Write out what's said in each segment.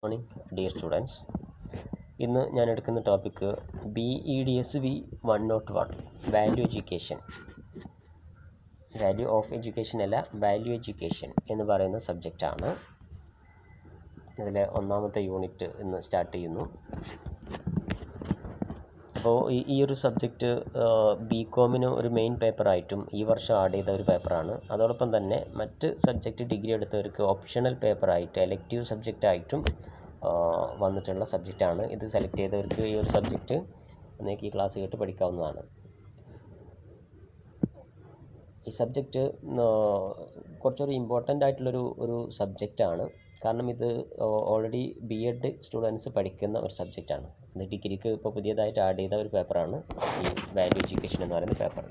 Morning dear students. ഇന്ന് ഞാൻ എടുക്കുന്ന topic BEDSV 101 value education. Value of education അല്ല, വാല്യൂ എഡ്യൂക്കേഷൻ എന്ന് പറയുന്ന സബ്ജക്റ്റാണ്. അതിലെ ഒന്നാമത്തെ യൂണിറ്റ് ഇന്ന് സ്റ്റാർട്ട് ചെയ്യുന്നു. അപ്പോൾ ഈ ഒരു സബ്ജക്റ്റ് BCom ഒരു മെയിൻ പേപ്പറായിട്ടും ഈ വർഷം ആഡ് ചെയ്ത ഒരു പേപ്പറാണ്. അതോടൊപ്പം തന്നെ മറ്റ് സബ്ജക്റ്റ് ഡിഗ്രി എടുത്തവർക്ക് ഓപ്ഷണൽ പേപ്പറായിട്ട് എലക്റ്റീവ് സബ്ജക്റ്റായിട്ടും വന്നിട്ടുള്ള സബ്ജക്റ്റാണ്. ഇത് സെലക്ട് ചെയ്തവർക്ക് ഈ ഒരു സബ്ജക്റ്റ് നിങ്ങൾക്ക് ഈ ക്ലാസ് കേട്ട് പഠിക്കാവുന്നതാണ്. ഈ സബ്ജക്റ്റ് കുറച്ചൊരു ഇമ്പോർട്ടൻ്റ് ആയിട്ടുള്ളൊരു സബ്ജക്റ്റാണ്. കാരണം ഇത് ഓൾറെഡി BEd സ്റ്റുഡൻസ് പഠിക്കുന്ന ഒരു സബ്ജക്റ്റാണ്. ഇത് ഡിഗ്രിക്ക് ഇപ്പോൾ പുതിയതായിട്ട് ആഡ് ചെയ്ത ഒരു പേപ്പറാണ് ഈ വാല്യൂ എഡ്യൂക്കേഷൻ എന്ന് പറയുന്ന പേപ്പർ.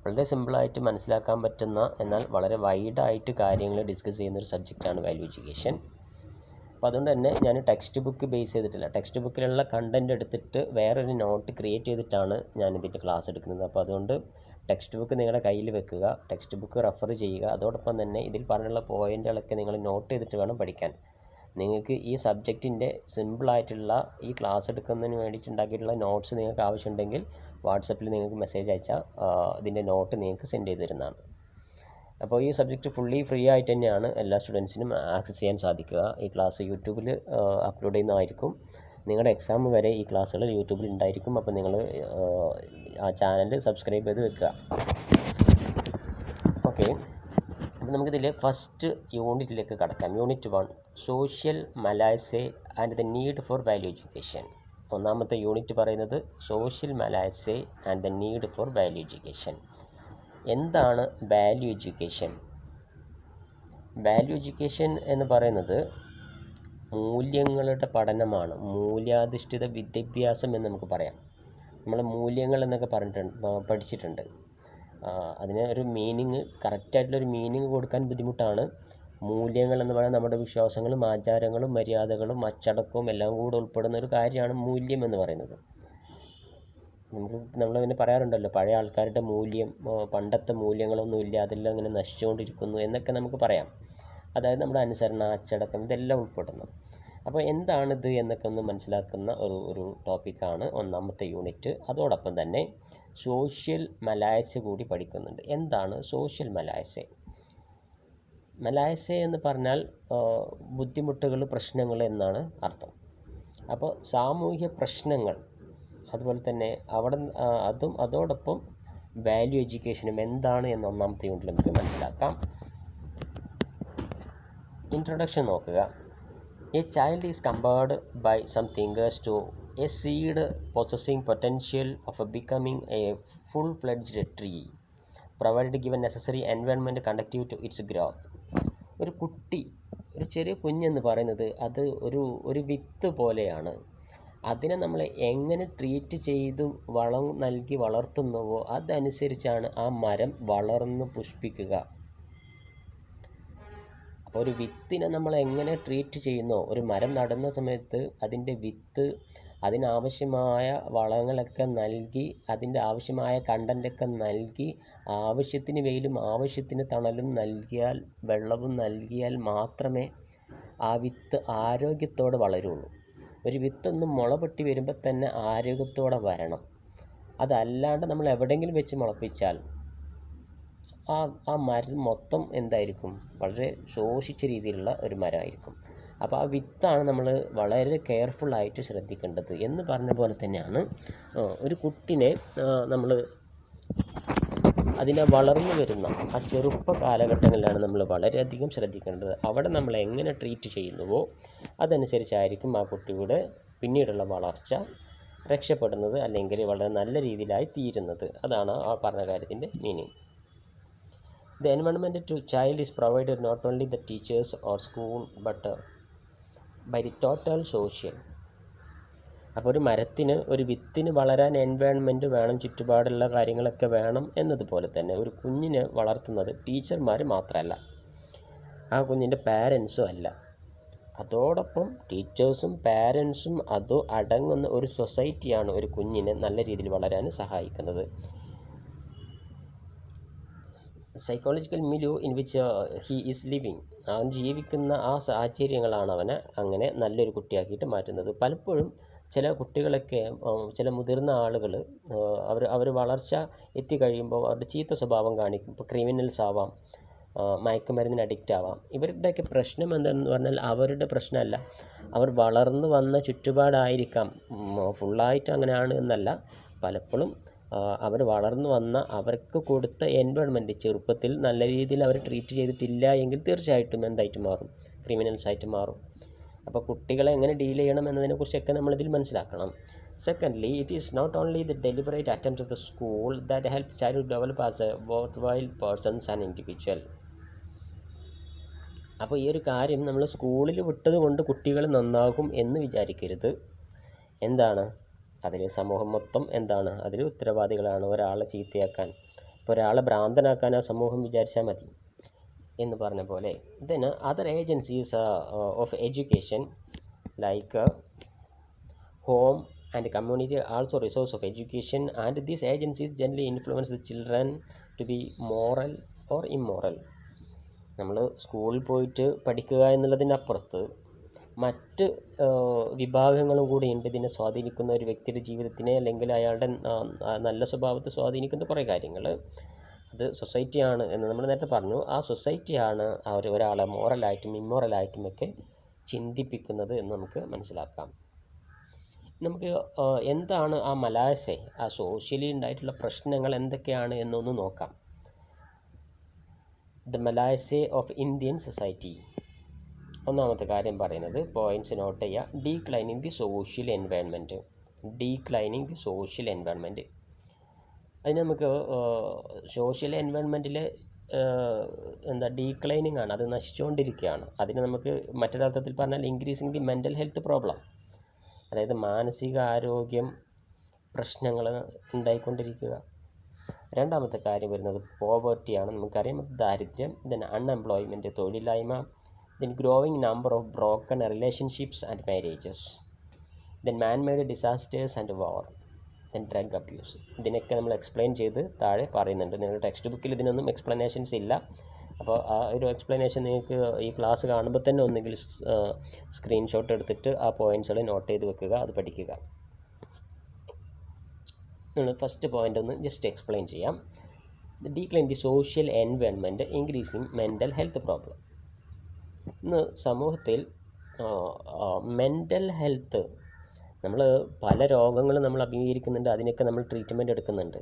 വളരെ സിമ്പിളായിട്ട് മനസ്സിലാക്കാൻ പറ്റുന്ന എന്നാൽ വളരെ വൈഡായിട്ട് കാര്യങ്ങൾ ഡിസ്കസ് ചെയ്യുന്ന ഒരു സബ്ജക്റ്റാണ് വാല്യൂ എഡ്യൂക്കേഷൻ. അപ്പോൾ അതുകൊണ്ട് തന്നെ ഞാൻ ടെക്സ്റ്റ് ബുക്ക് ബേസ് ചെയ്തിട്ടില്ല. ടെക്സ്റ്റ് ബുക്കിലുള്ള കണ്ടൻറ്റ് എടുത്തിട്ട് വേറൊരു നോട്ട് ക്രിയേറ്റ് ചെയ്തിട്ടാണ് ഞാൻ ഇതിൻ്റെ ക്ലാസ് എടുക്കുന്നത്. അപ്പോൾ അതുകൊണ്ട് ടെക്സ്റ്റ് ബുക്ക് നിങ്ങളുടെ കയ്യിൽ വെക്കുക, ടെക്സ്റ്റ് ബുക്ക് റെഫർ ചെയ്യുക. അതോടൊപ്പം തന്നെ ഇതിൽ പറഞ്ഞുള്ള പോയിൻ്റുകളൊക്കെ നിങ്ങൾ നോട്ട് ചെയ്തിട്ട് വേണം പഠിക്കാൻ. നിങ്ങൾക്ക് ഈ സബ്ജക്റ്റിൻ്റെ സിമ്പിളായിട്ടുള്ള ഈ ക്ലാസ് എടുക്കുന്നതിന് വേണ്ടിയിട്ട് ഉണ്ടാക്കിയിട്ടുള്ള നോട്ട്സ് നിങ്ങൾക്ക് ആവശ്യമുണ്ടെങ്കിൽ വാട്സപ്പിൽ നിങ്ങൾക്ക് മെസ്സേജ് അയച്ചാൽ ഇതിൻ്റെ നോട്ട് നിങ്ങൾക്ക് സെൻഡ് ചെയ്ത് തരുന്നതാണ്. അപ്പോൾ ഈ സബ്ജക്റ്റ് ഫുള്ളി ഫ്രീ ആയിട്ട് തന്നെയാണ് എല്ലാ സ്റ്റുഡൻസിനും ആക്സസ് ചെയ്യാൻ സാധിക്കുക. ഈ ക്ലാസ് യൂട്യൂബിൽ അപ്ലോഡ് ചെയ്യുന്നതായിരിക്കും. നിങ്ങളുടെ എക്സാം വരെ ഈ ക്ലാസ്സുകൾ യൂട്യൂബിൽ ഉണ്ടായിരിക്കും. അപ്പോൾ നിങ്ങൾ ആ ചാനൽ സബ്സ്ക്രൈബ് ചെയ്ത് വെക്കുക. ഓക്കെ, അപ്പോൾ നമുക്കിതിൽ ഫസ്റ്റ് യൂണിറ്റിലേക്ക് കടക്കാം. Unit 1 social malaise and the need for value education. ഒന്നാമത്തെ യൂണിറ്റ് പറയുന്നത് social malaise and the need for value education. എന്താണ് വാല്യൂ എഡ്യൂക്കേഷൻ? വാല്യൂ എഡ്യൂക്കേഷൻ എന്ന് പറയുന്നത് മൂല്യങ്ങളുടെ പഠനമാണ്. മൂല്യാധിഷ്ഠിത വിദ്യാഭ്യാസം എന്ന് നമുക്ക് പറയാം. നമ്മൾ മൂല്യങ്ങൾ എന്നൊക്കെ പഠിച്ചിട്ടുണ്ട്. അതിന് ഒരു മീനിങ്, കറക്റ്റായിട്ടുള്ളൊരു മീനിങ് കൊടുക്കാൻ ബുദ്ധിമുട്ടാണ്. മൂല്യങ്ങൾ എന്ന് പറയുന്നത് നമ്മുടെ വിശ്വാസങ്ങളും ആചാരങ്ങളും മര്യാദകളും അച്ചടക്കവും എല്ലാം കൂടെ ഉൾപ്പെടുന്ന ഒരു കാര്യമാണ് മൂല്യം എന്ന് പറയുന്നത്. നമ്മളിങ്ങനെ പറയാറുണ്ടല്ലോ, പഴയ ആൾക്കാരുടെ മൂല്യം, പണ്ടത്തെ മൂല്യങ്ങളൊന്നുമില്ല, അതെല്ലാം ഇങ്ങനെ നശിച്ചുകൊണ്ടിരിക്കുന്നു എന്നൊക്കെ നമുക്ക് പറയാം. അതായത് നമ്മുടെ അനുസരണ, അച്ചടക്കം, ഇതെല്ലാം ഉൾപ്പെടുന്നു. അപ്പോൾ എന്താണിത് എന്നൊക്കെ ഒന്ന് മനസ്സിലാക്കുന്ന ഒരു ടോപ്പിക്കാണ് ഒന്നാമത്തെ യൂണിറ്റ്. അതോടൊപ്പം തന്നെ സോഷ്യൽ മലാസെ കൂടി പഠിക്കുന്നുണ്ട്. എന്താണ് സോഷ്യൽ മലാസെ? മലാസെ എന്ന് പറഞ്ഞാൽ ബുദ്ധിമുട്ടുകൾ, പ്രശ്നങ്ങൾ എന്നാണ് അർത്ഥം. അപ്പോൾ സാമൂഹ്യ പ്രശ്നങ്ങൾ, അതുപോലെ തന്നെ അതോടൊപ്പം വാല്യൂ എഡ്യൂക്കേഷനും എന്താണ് എന്ന് ഒന്നാമത്തെ യൂണിറ്റിൽ നമുക്ക് മനസ്സിലാക്കാം. ഇൻട്രൊഡക്ഷൻ നോക്കുക. A child is compared by some thinkers to a seed possessing potential of becoming a full-fledged tree, provided given necessary environment conducive to its growth. ഒരു ചെറിയ കുഞ്ഞെന്ന് പറയുന്നത് അത് ഒരു വിത്ത് പോലെയാണ്. അതിനെ നമ്മൾ എങ്ങനെ ട്രീറ്റ് ചെയ്തു വളം നൽകി വളർത്തുന്നുവോ അതനുസരിച്ചാണ് ആ മരം വളർന്ന് പുഷ്പിക്കുക. അപ്പോൾ ഒരു വിത്തിനെ നമ്മൾ എങ്ങനെ ട്രീറ്റ് ചെയ്യുന്നോ, ഒരു മരം നടുന്ന സമയത്ത് അതിൻ്റെ വിത്ത് അതിനാവശ്യമായ വളങ്ങളൊക്കെ നൽകി, അതിൻ്റെ ആവശ്യമായ കണ്ടൻ്റൊക്കെ നൽകി, ആവശ്യത്തിന് വെയിലും ആവശ്യത്തിന് തണലും നൽകിയാൽ, വെള്ളവും നൽകിയാൽ മാത്രമേ ആ വിത്ത് ആരോഗ്യത്തോടെ വളരുള്ളൂ. ഒരു വിത്തൊന്ന് മുള പൊട്ടി വരുമ്പോൾ തന്നെ ആരോഗ്യത്തോടെ വരണം. അതല്ലാണ്ട് നമ്മൾ എവിടെയെങ്കിലും വെച്ച് മുളപ്പിച്ചാൽ ആ മരം മൊത്തം എന്തായിരിക്കും? വളരെ ശോഷിച്ച രീതിയിലുള്ള ഒരു മരമായിരിക്കും. അപ്പോൾ ആ വിത്താണ് നമ്മൾ വളരെ കെയർഫുള്ളായിട്ട് ശ്രദ്ധിക്കേണ്ടത്. എന്ന് പറഞ്ഞ പോലെ തന്നെയാണ് ഒരു കുട്ടിനെ നമ്മൾ അതിനെ വളർന്നു വരുന്ന ആ ചെറുപ്പ കാലഘട്ടങ്ങളിലാണ് നമ്മൾ വളരെയധികം ശ്രദ്ധിക്കേണ്ടത്. അവിടെ നമ്മൾ എങ്ങനെ ട്രീറ്റ് ചെയ്യുന്നുവോ അതനുസരിച്ചായിരിക്കും ആ കുട്ടിയുടെ പിന്നീടുള്ള വളർച്ച രക്ഷപ്പെടുന്നത്, അല്ലെങ്കിൽ വളരെ നല്ല രീതിയിലായി തീരുന്നത്. അതാണ് ആ പറഞ്ഞ കാര്യത്തിൻ്റെ meaning. The environment to child is provided not only the teachers or school but by the total social. അപ്പോൾ ഒരു മരത്തിന്, ഒരു വിത്തിന് വളരാൻ എൻവയോൺമെൻറ്റ് വേണം, ചുറ്റുപാടുള്ള കാര്യങ്ങളൊക്കെ വേണം. എന്നതുപോലെ തന്നെ ഒരു കുഞ്ഞിനെ വളർത്തുന്നത് ടീച്ചർമാർ മാത്രമല്ല, ആ കുഞ്ഞിൻ്റെ പാരൻസും അല്ല. അതോടൊപ്പം ടീച്ചേഴ്സും പാരൻസും അടങ്ങുന്ന ഒരു സൊസൈറ്റിയാണ് ഒരു കുഞ്ഞിനെ നല്ല രീതിയിൽ വളരാൻ സഹായിക്കുന്നത്. Psychological Milu in which he is living, അവൻ ജീവിക്കുന്ന ആ സാഹചര്യങ്ങളാണ് അവനെ അങ്ങനെ നല്ലൊരു കുട്ടിയാക്കിയിട്ട് മാറ്റുന്നത്. പലപ്പോഴും ചില കുട്ടികളൊക്കെ ചില മുതിർന്ന ആളുകൾ അവർ വളർച്ച എത്തിക്കഴിയുമ്പോൾ അവരുടെ ചീത്ത സ്വഭാവം കാണിക്കും. ഇപ്പോൾ ക്രിമിനൽസ് ആവാം, മയക്കുമരുന്നിന് അഡിക്റ്റ് ആവാം. ഇവരുടെയൊക്കെ പ്രശ്നം എന്താണെന്ന് പറഞ്ഞാൽ അവരുടെ പ്രശ്നമല്ല, അവർ വളർന്നു വന്ന ചുറ്റുപാടായിരിക്കാം. ഫുള്ളായിട്ട് അങ്ങനെയാണ് എന്നല്ല, പലപ്പോഴും അവർ വളർന്നു വന്ന അവർക്ക് കൊടുത്ത എൻവയോൺമെൻറ്റ് ചെറുപ്പത്തിൽ നല്ല രീതിയിൽ അവർ ട്രീറ്റ് ചെയ്തിട്ടില്ല എങ്കിൽ തീർച്ചയായിട്ടും എന്തായിട്ട് മാറും, ക്രിമിനൽസ് ആയിട്ട് മാറും. അപ്പോൾ കുട്ടികളെ എങ്ങനെ ഡീൽ ചെയ്യണം എന്നതിനെക്കുറിച്ചൊക്കെ നമ്മളിതിൽ മനസ്സിലാക്കണം. Secondly, it is not only the deliberate attempt of the school that help child develop as a worth persons and individual. അപ്പോൾ ഈ ഒരു കാര്യം നമ്മൾ സ്കൂളിൽ വിട്ടത് കൊണ്ട് കുട്ടികൾ നന്നാകും എന്ന് വിചാരിക്കരുത്. എന്താണ് അതിൽ സമൂഹം മൊത്തം എന്താണ് അതിൽ ഉത്തരവാദികളാണ്. ഒരാളെ ചീത്തയാക്കാൻ, ഇപ്പോൾ ഒരാളെ ഭ്രാന്തനാക്കാൻ ആ സമൂഹം വിചാരിച്ചാൽ മതി എന്ന് പറഞ്ഞ പോലെ. Then other agencies of education like home and community also resource of education and these agencies generally influence the children to be moral or immoral. നമ്മൾ സ്കൂളിൽ പോയിട്ട് പഠിക്കുക എന്നുള്ളതിനപ്പുറത്ത് മറ്റ് വിഭാഗങ്ങളും കൂടി ഉണ്ട് ഇതിനെ സ്വാധീനിക്കുന്ന ഒരു വ്യക്തിയുടെ ജീവിതത്തിനെ അല്ലെങ്കിൽ അയാളുടെ നല്ല സ്വഭാവത്തെ സ്വാധീനിക്കുന്ന കുറേ കാര്യങ്ങൾ. അത് സൊസൈറ്റിയാണ് എന്ന് നമ്മൾ നേരത്തെ പറഞ്ഞു. ആ സൊസൈറ്റിയാണ് ഒരാളെ മോറലായിട്ടും ഇമ്മോറലായിട്ടും ഒക്കെ ചിന്തിപ്പിക്കുന്നത് എന്ന് നമുക്ക് മനസ്സിലാക്കാം. നമുക്ക് എന്താണ് ആ മലാസെ, ആ സോഷ്യലി ഉണ്ടായിട്ടുള്ള പ്രശ്നങ്ങൾ എന്തൊക്കെയാണ് എന്നൊന്ന് നോക്കാം. The malaise of Indian society. ഒന്നാമത്തെ കാര്യം പറയുന്നത്, പോയിൻറ്റ്സ് നോട്ട് ചെയ്യുക, declining the social environment. Declining the social environment, അതിന് നമുക്ക് സോഷ്യൽ എൻവയൺമെൻറ്റിൽ ഡീക്ലൈനിങ് ആണ്, അത് നശിച്ചുകൊണ്ടിരിക്കുകയാണ്. അതിന് നമുക്ക് മറ്റൊരർത്ഥത്തിൽ പറഞ്ഞാൽ increasing the mental health problem, അതായത് മാനസിക ആരോഗ്യം പ്രശ്നങ്ങൾ ഉണ്ടായിക്കൊണ്ടിരിക്കുക. രണ്ടാമത്തെ കാര്യം വരുന്നത് പോവർട്ടിയാണ്. നമുക്കറിയാം ദാരിദ്ര്യം, ദെൻ അൺഎംപ്ലോയ്മെൻറ്റ് തൊഴിലില്ലായ്മ, then growing number of broken relationships and marriages, then man-made disasters and war, then drug abuse. ഇതിനൊക്കെ നമ്മൾ എക്സ്പ്ലെയിൻ ചെയ്ത് താഴെ പറയുന്നുണ്ട്. നിങ്ങളുടെ ടെക്സ്റ്റ് ബുക്കിൽ ഇതിനൊന്നും എക്സ്പ്ലനേഷൻസ് ഇല്ല. അപ്പോൾ ആ ഒരു എക്സ്പ്ലനേഷൻ നിങ്ങൾക്ക് ഈ ക്ലാസ് കാണുമ്പോൾ തന്നെ ഒന്നുകിൽ സ്ക്രീൻഷോട്ട് എടുത്തിട്ട് ആ പോയിൻറ്റ്സുകൾ നോട്ട് ചെയ്ത് വെക്കുക, അത് പഠിക്കുക. ഫസ്റ്റ് പോയിൻ്റ് ഒന്ന് ജസ്റ്റ് എക്സ്പ്ലെയിൻ ചെയ്യാം. Decline the social environment, increasing mental health problem. ഇന്ന് സമൂഹത്തിൽ മെൻ്റൽ ഹെൽത്ത്, നമ്മൾ പല രോഗങ്ങളും നമ്മൾ അഭിമുഖീകരിക്കുന്നുണ്ട്, അതിനൊക്കെ നമ്മൾ ട്രീറ്റ്മെൻറ്റ് എടുക്കുന്നുണ്ട്.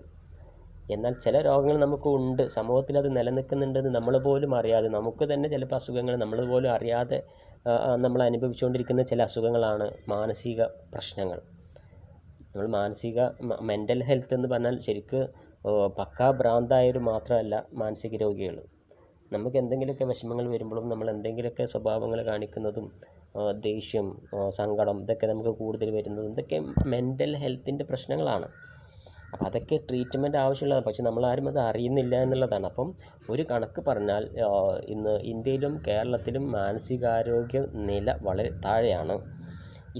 എന്നാൽ ചില രോഗങ്ങൾ നമുക്ക് ഉണ്ട്, സമൂഹത്തിൽ അത് നിലനിൽക്കുന്നുണ്ടെന്ന് നമ്മൾ പോലും അറിയാതെ, നമുക്ക് തന്നെ ചിലപ്പോൾ അസുഖങ്ങൾ നമ്മൾ പോലും അറിയാതെ നമ്മൾ അനുഭവിച്ചുകൊണ്ടിരിക്കുന്ന ചില അസുഖങ്ങളാണ് മാനസിക പ്രശ്നങ്ങൾ. നമ്മൾ മെൻ്റൽ ഹെൽത്ത് എന്ന് പറഞ്ഞാൽ ശരിക്ക് പക്കാ ഭ്രാന്തായവർ മാത്രമല്ല മാനസിക രോഗികൾ. നമുക്ക് എന്തെങ്കിലുമൊക്കെ വിഷമങ്ങൾ വരുമ്പോഴും നമ്മൾ എന്തെങ്കിലുമൊക്കെ സ്വഭാവങ്ങൾ കാണിക്കുന്നതും ദേഷ്യം, സങ്കടം, ഇതൊക്കെ നമുക്ക് കൂടുതൽ വരുന്നതും ഇതൊക്കെ മെൻ്റൽ ഹെൽത്തിൻ്റെ പ്രശ്നങ്ങളാണ്. അപ്പോൾ അതൊക്കെ ട്രീറ്റ്മെൻറ്റ് ആവശ്യമുള്ളതാണ്, പക്ഷെ നമ്മളാരും അത് അറിയുന്നില്ല എന്നുള്ളതാണ്. അപ്പം ഒരു കണക്ക് പറഞ്ഞാൽ ഇന്ന് ഇന്ത്യയിലും കേരളത്തിലും മാനസികാരോഗ്യ നില വളരെ താഴെയാണ്.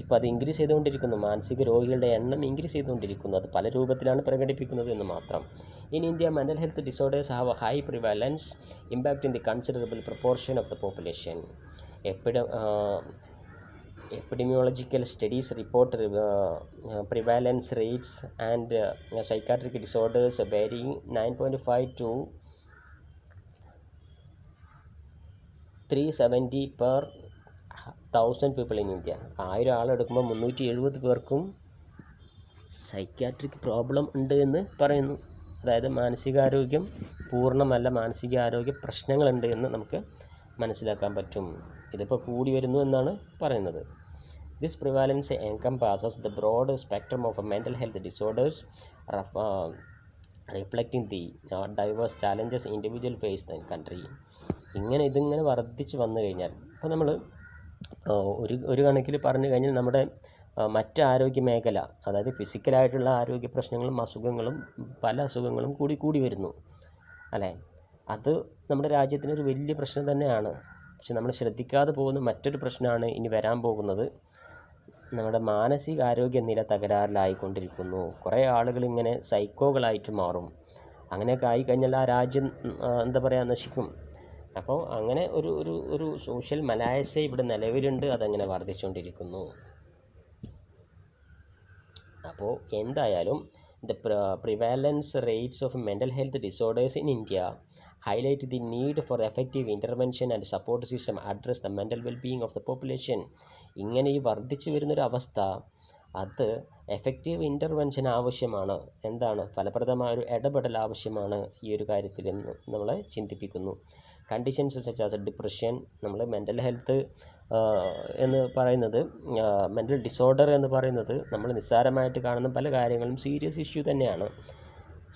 ഇപ്പോൾ അത് ഇൻക്രീസ് ചെയ്തുകൊണ്ടിരിക്കുന്നു, മാനസിക രോഗികളുടെ എണ്ണം ഇൻക്രീസ് ചെയ്തുകൊണ്ടിരിക്കുന്നു. അത് പല രൂപത്തിലാണ് പ്രകടിപ്പിക്കുന്നത് എന്ന് മാത്രം. In India, mental health disorders have a high prevalence, impacting the considerable proportion of the population. Epidemiological studies report prevalence rates and psychiatric disorders varying 9.5 to 370 per 1000 people in India. 1000 ആളെടുക്കുമ്പോൾ 370 പേർക്കും psychiatric problem ഉണ്ട് എന്ന് പറയുന്നു. അതായത് മാനസികാരോഗ്യം പൂർണ്ണമല്ല, മാനസികാരോഗ്യ പ്രശ്നങ്ങളുണ്ട് എന്ന് നമുക്ക് മനസ്സിലാക്കാൻ പറ്റും. ഇതിപ്പോൾ കൂടി വരുന്നു എന്നാണ് പറയുന്നത്. This prevalence encompasses the broad spectrum of mental health disorders reflecting the diverse challenges individual face the country. ഇതിങ്ങനെ വർദ്ധിച്ച് വന്നു കഴിഞ്ഞാൽ, ഇപ്പോൾ നമ്മൾ ഒരു കണക്കിൽ പറഞ്ഞു കഴിഞ്ഞാൽ നമ്മുടെ മറ്റ് ആരോഗ്യ മേഖല, അതായത് ഫിസിക്കലായിട്ടുള്ള ആരോഗ്യ പ്രശ്നങ്ങളും അസുഖങ്ങളും പല അസുഖങ്ങളും കൂടി വരുന്നു അല്ലേ. അത് നമ്മുടെ രാജ്യത്തിനൊരു വലിയ പ്രശ്നം തന്നെയാണ്. പക്ഷെ നമ്മൾ ശ്രദ്ധിക്കാതെ പോകുന്ന മറ്റൊരു പ്രശ്നമാണ് ഇനി വരാൻ പോകുന്നത്. നമ്മുടെ മാനസികാരോഗ്യ നില തകരാറിലായിക്കൊണ്ടിരിക്കുന്നു. കുറേ ആളുകൾ ഇങ്ങനെ സൈക്കോകളായിട്ട് മാറും. അങ്ങനെയൊക്കെ ആയിക്കഴിഞ്ഞാൽ ആ രാജ്യം എന്താ പറയുക നശിക്കും. അപ്പോൾ അങ്ങനെ ഒരു സോഷ്യൽ മലായസ ഇവിടെ നിലവിലുണ്ട്, അതങ്ങനെ വർദ്ധിച്ചുകൊണ്ടിരിക്കുന്നു. അപ്പോൾ എന്തായാലും the prevalence rates of mental health disorders in India highlight the need for effective intervention and support system address the mental well-being of the population. ഇങ്ങനെ ഈ വർദ്ധിച്ചു വരുന്നൊരു അവസ്ഥ, അത് എഫക്റ്റീവ് ഇൻ്റർവെൻഷൻ ആവശ്യമാണ്. എന്താണ് ഫലപ്രദമായ ഒരു ഇടപെടൽ ആവശ്യമാണ് ഈ ഒരു കാര്യത്തിൽ എന്ന് നമ്മളെ ചിന്തിപ്പിക്കുന്നു. കണ്ടീഷൻസ് സച്ച് ആസ് ഡിപ്രഷൻ, നമ്മൾ മെൻ്റൽ ഹെൽത്ത് എന്ന് പറയുന്നത്, മെൻ്റൽ ഡിസോർഡർ എന്ന് പറയുന്നത് നമ്മൾ നിസ്സാരമായിട്ട് കാണുന്ന പല കാര്യങ്ങളും സീരിയസ് ഇഷ്യൂ തന്നെയാണ്.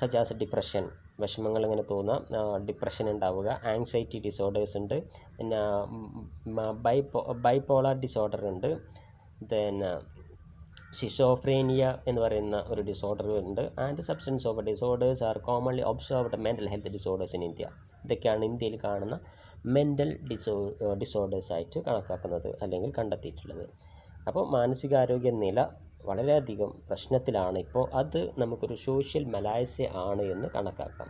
സച്ച് ആസ് ഡിപ്രഷൻ, വിഷമങ്ങൾ ഇങ്ങനെ തോന്നുക, ഡിപ്രഷൻ ഉണ്ടാവുക, ആങ്സൈറ്റി ഡിസോർഡേഴ്സ് ഉണ്ട്, പിന്നെ ബൈപോളാർ ഡിസോർഡർ ഉണ്ട്, ദെൻ ഷിസോഫ്രീനിയ എന്ന് പറയുന്ന ഒരു ഡിസോർഡർ ഉണ്ട്. And substance over disorders R commonly observed mental health disorders in India. ഇതൊക്കെയാണ് ഇന്ത്യയിൽ കാണുന്ന മെൻ്റൽ ഡിസോർഡേഴ്സ് ആയിട്ട് കണക്കാക്കുന്നത് അല്ലെങ്കിൽ കണ്ടെത്തിയിട്ടുള്ളത്. അപ്പോൾ മാനസികാരോഗ്യ നില വളരെയധികം പ്രശ്നത്തിലാണ് ഇപ്പോൾ. അത് നമുക്കൊരു സോഷ്യൽ മലായസ ആണ് എന്ന് കണക്കാക്കാം.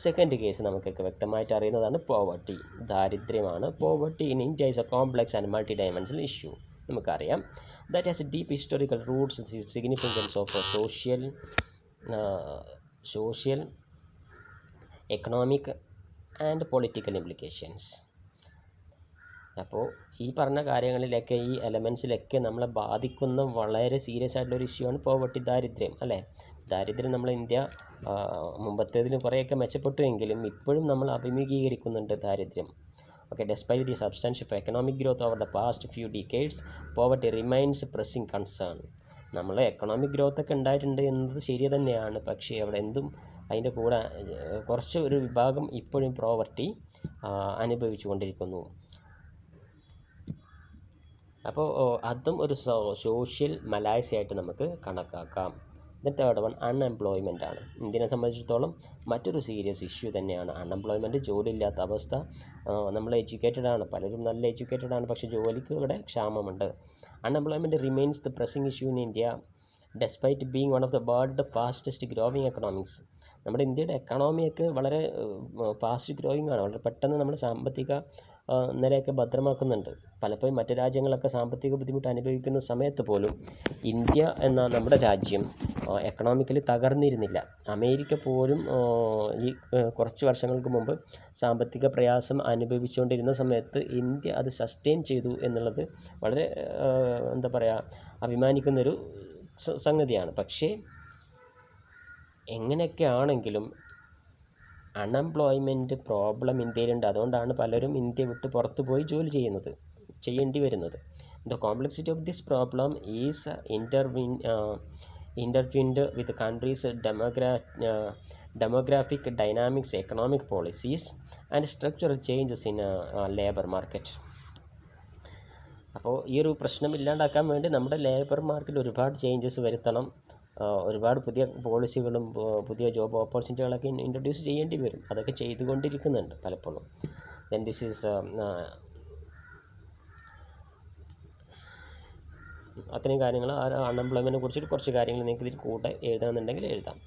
സെക്കൻഡ് കേസ് നമുക്കൊക്കെ വ്യക്തമായിട്ട് അറിയുന്നതാണ് പോവർട്ടി, ദാരിദ്ര്യമാണ്. Poverty in India is a complex and multi dimensional issue. നമുക്കറിയാം that has deep historical roots and significance of social, economic and political implications. അപ്പോൾ ഈ പറഞ്ഞ കാര്യങ്ങളിലൊക്കെ, ഈ എലമെൻസിലൊക്കെ നമ്മളെ ബാധിക്കുന്ന വളരെ സീരിയസ് ആയിട്ടുള്ളൊരു ഇഷ്യൂ ആണ് പോവർട്ടി, ദാരിദ്ര്യം അല്ലേ. ദാരിദ്ര്യം നമ്മൾ ഇന്ത്യ മുമ്പത്തേതിലും കുറേയൊക്കെ മെച്ചപ്പെട്ടു എങ്കിലും ഇപ്പോഴും നമ്മൾ അഭിമുഖീകരിക്കുന്നുണ്ട് ദാരിദ്ര്യം. Okay, despite the substantial economic growth over the past few decades, poverty remains a pressing concern. നമ്മൾ എക്കണോമിക് ഗ്രോത്ത് ഒക്കെ ഉണ്ടായിട്ടുണ്ട് എന്നത് ശരി തന്നെയാണ്, പക്ഷേ അവിടെ എന്തും അതിൻ്റെ കൂടെ കുറച്ച് ഒരു വിഭാഗം ഇപ്പോഴും പോവർട്ടി അനുഭവിച്ചു കൊണ്ടിരിക്കുന്നു. അപ്പോൾ അതും ഒരു സോഷ്യൽ മലായസയായിട്ട് നമുക്ക് കണക്കാക്കാം. ദ തേർഡ് വൺ അൺഎംപ്ലോയ്മെൻ്റ് ആണ്. ഇന്ത്യനെ സംബന്ധിച്ചിടത്തോളം മറ്റൊരു സീരിയസ് ഇഷ്യൂ തന്നെയാണ് അൺഎംപ്ലോയ്മെൻറ്റ്, ജോലിയില്ലാത്ത അവസ്ഥ. നമ്മൾ എഡ്യൂക്കേറ്റഡ് ആണ്, പലരും നല്ല എഡ്യൂക്കേറ്റഡ് ആണ്, പക്ഷേ ജോലിക്ക് ഇവിടെ ക്ഷാമമുണ്ട്. Unemployment remains the pressing issue in India despite being one of the world fastest growing economics. നമ്മുടെ ഇന്ത്യയുടെ എക്കണോമിയൊക്കെ വളരെ ഫാസ്റ്റ് ഗ്രോയിങ് ആണ്, വളരെ പെട്ടെന്ന് നമ്മുടെ സാമ്പത്തിക നിലയൊക്കെ ഭദ്രമാക്കുന്നുണ്ട്. പലപ്പോഴും മറ്റ് രാജ്യങ്ങളൊക്കെ സാമ്പത്തിക ബുദ്ധിമുട്ട് അനുഭവിക്കുന്ന സമയത്ത് പോലും ഇന്ത്യ എന്ന നമ്മുടെ രാജ്യം എക്കണോമിക്കലി തകർന്നിരുന്നില്ല. അമേരിക്ക പോലും ഈ കുറച്ച് വർഷങ്ങൾക്ക് മുമ്പ് സാമ്പത്തിക പ്രയാസം അനുഭവിച്ചുകൊണ്ടിരുന്ന സമയത്ത് ഇന്ത്യ അത് സസ്റ്റെയിൻ ചെയ്തു എന്നുള്ളത് വളരെ എന്താ പറയുക, അഭിമാനിക്കുന്നൊരു സംഗതിയാണ്. പക്ഷേ എങ്ങനെയൊക്കെ ആണെങ്കിലും അൺഎംപ്ലോയ്മെൻറ്റ് പ്രോബ്ലം ഇന്ത്യയിലുണ്ട്. അതുകൊണ്ടാണ് പലരും ഇന്ത്യ വിട്ട് പുറത്തു പോയി ജോലി ചെയ്യേണ്ടി വരുന്നത്. The complexity of this problem is intertwined with the country's demographic dynamics, economic policies and structural changes in labor market. അപ്പോൾ ഈ ഒരു പ്രശ്നം ഇല്ലാണ്ടാക്കാൻ വേണ്ടി നമ്മുടെ ലേബർ മാർക്കറ്റിൽ ഒരുപാട് ചേഞ്ചസ് വരുത്തണം. ഒരുപാട് പുതിയ പോളിസികളും പുതിയ ജോബ് ഓപ്പർച്യൂണിറ്റികളൊക്കെ ഇൻട്രൊഡ്യൂസ് ചെയ്യേണ്ടി വരും. അതൊക്കെ ചെയ്തുകൊണ്ടിരിക്കുന്നുണ്ട് പലപ്പോഴും. ദെൻ ദിസ് ഈസ് അത്രയും കാര്യങ്ങൾ അൺഎംപ്ലോയ്മെൻറ്റിനെ കുറിച്ചിട്ട് കുറച്ച് കാര്യങ്ങൾ നിങ്ങൾക്ക് ഇതിൽ കൂടെ എഴുതാമെന്നുണ്ടെങ്കിൽ എഴുതാം.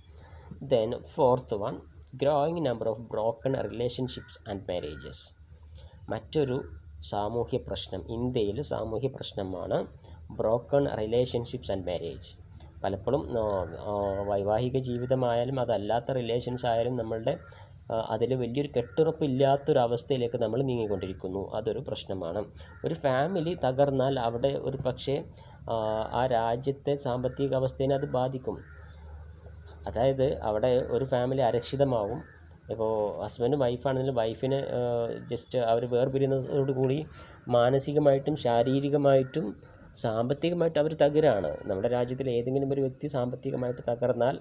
Then fourth one, growing number of broken relationships and marriages. മറ്റൊരു സാമൂഹ്യ പ്രശ്നം, ഇന്ത്യയിൽ സാമൂഹ്യ പ്രശ്നമാണ് ബ്രോക്കൺ റിലേഷൻഷിപ്സ് ആൻഡ് മാരേജ്. പലപ്പോഴും വൈവാഹിക ജീവിതമായാലും അതല്ലാത്ത റിലേഷൻസ് ആയാലും നമ്മളുടെ അതിൽ വലിയൊരു കെട്ടുറപ്പില്ലാത്തൊരവസ്ഥയിലേക്ക് നമ്മൾ നീങ്ങിക്കൊണ്ടിരിക്കുന്നു. അതൊരു പ്രശ്നമാണ്. ഒരു ഫാമിലി തകർന്നാൽ അവിടെ ഒരു പക്ഷേ ആ രാജ്യത്തെ സാമ്പത്തിക അവസ്ഥയെ അത് ബാധിക്കും. അതായത് അവിടെ ഒരു ഫാമിലി അരക്ഷിതമാവും. ഇപ്പോൾ ഹസ്ബൻഡും വൈഫാണെങ്കിലും വൈഫിന് ജസ്റ്റ് അവർ വേർപിരിയുന്നതോടുകൂടി മാനസികമായിട്ടും ശാരീരികമായിട്ടും സാമ്പത്തികമായിട്ട് അവർ തകരാണ്. നമ്മുടെ രാജ്യത്തിലെ ഏതെങ്കിലും ഒരു വ്യക്തി സാമ്പത്തികമായിട്ട് തകർന്നാൽ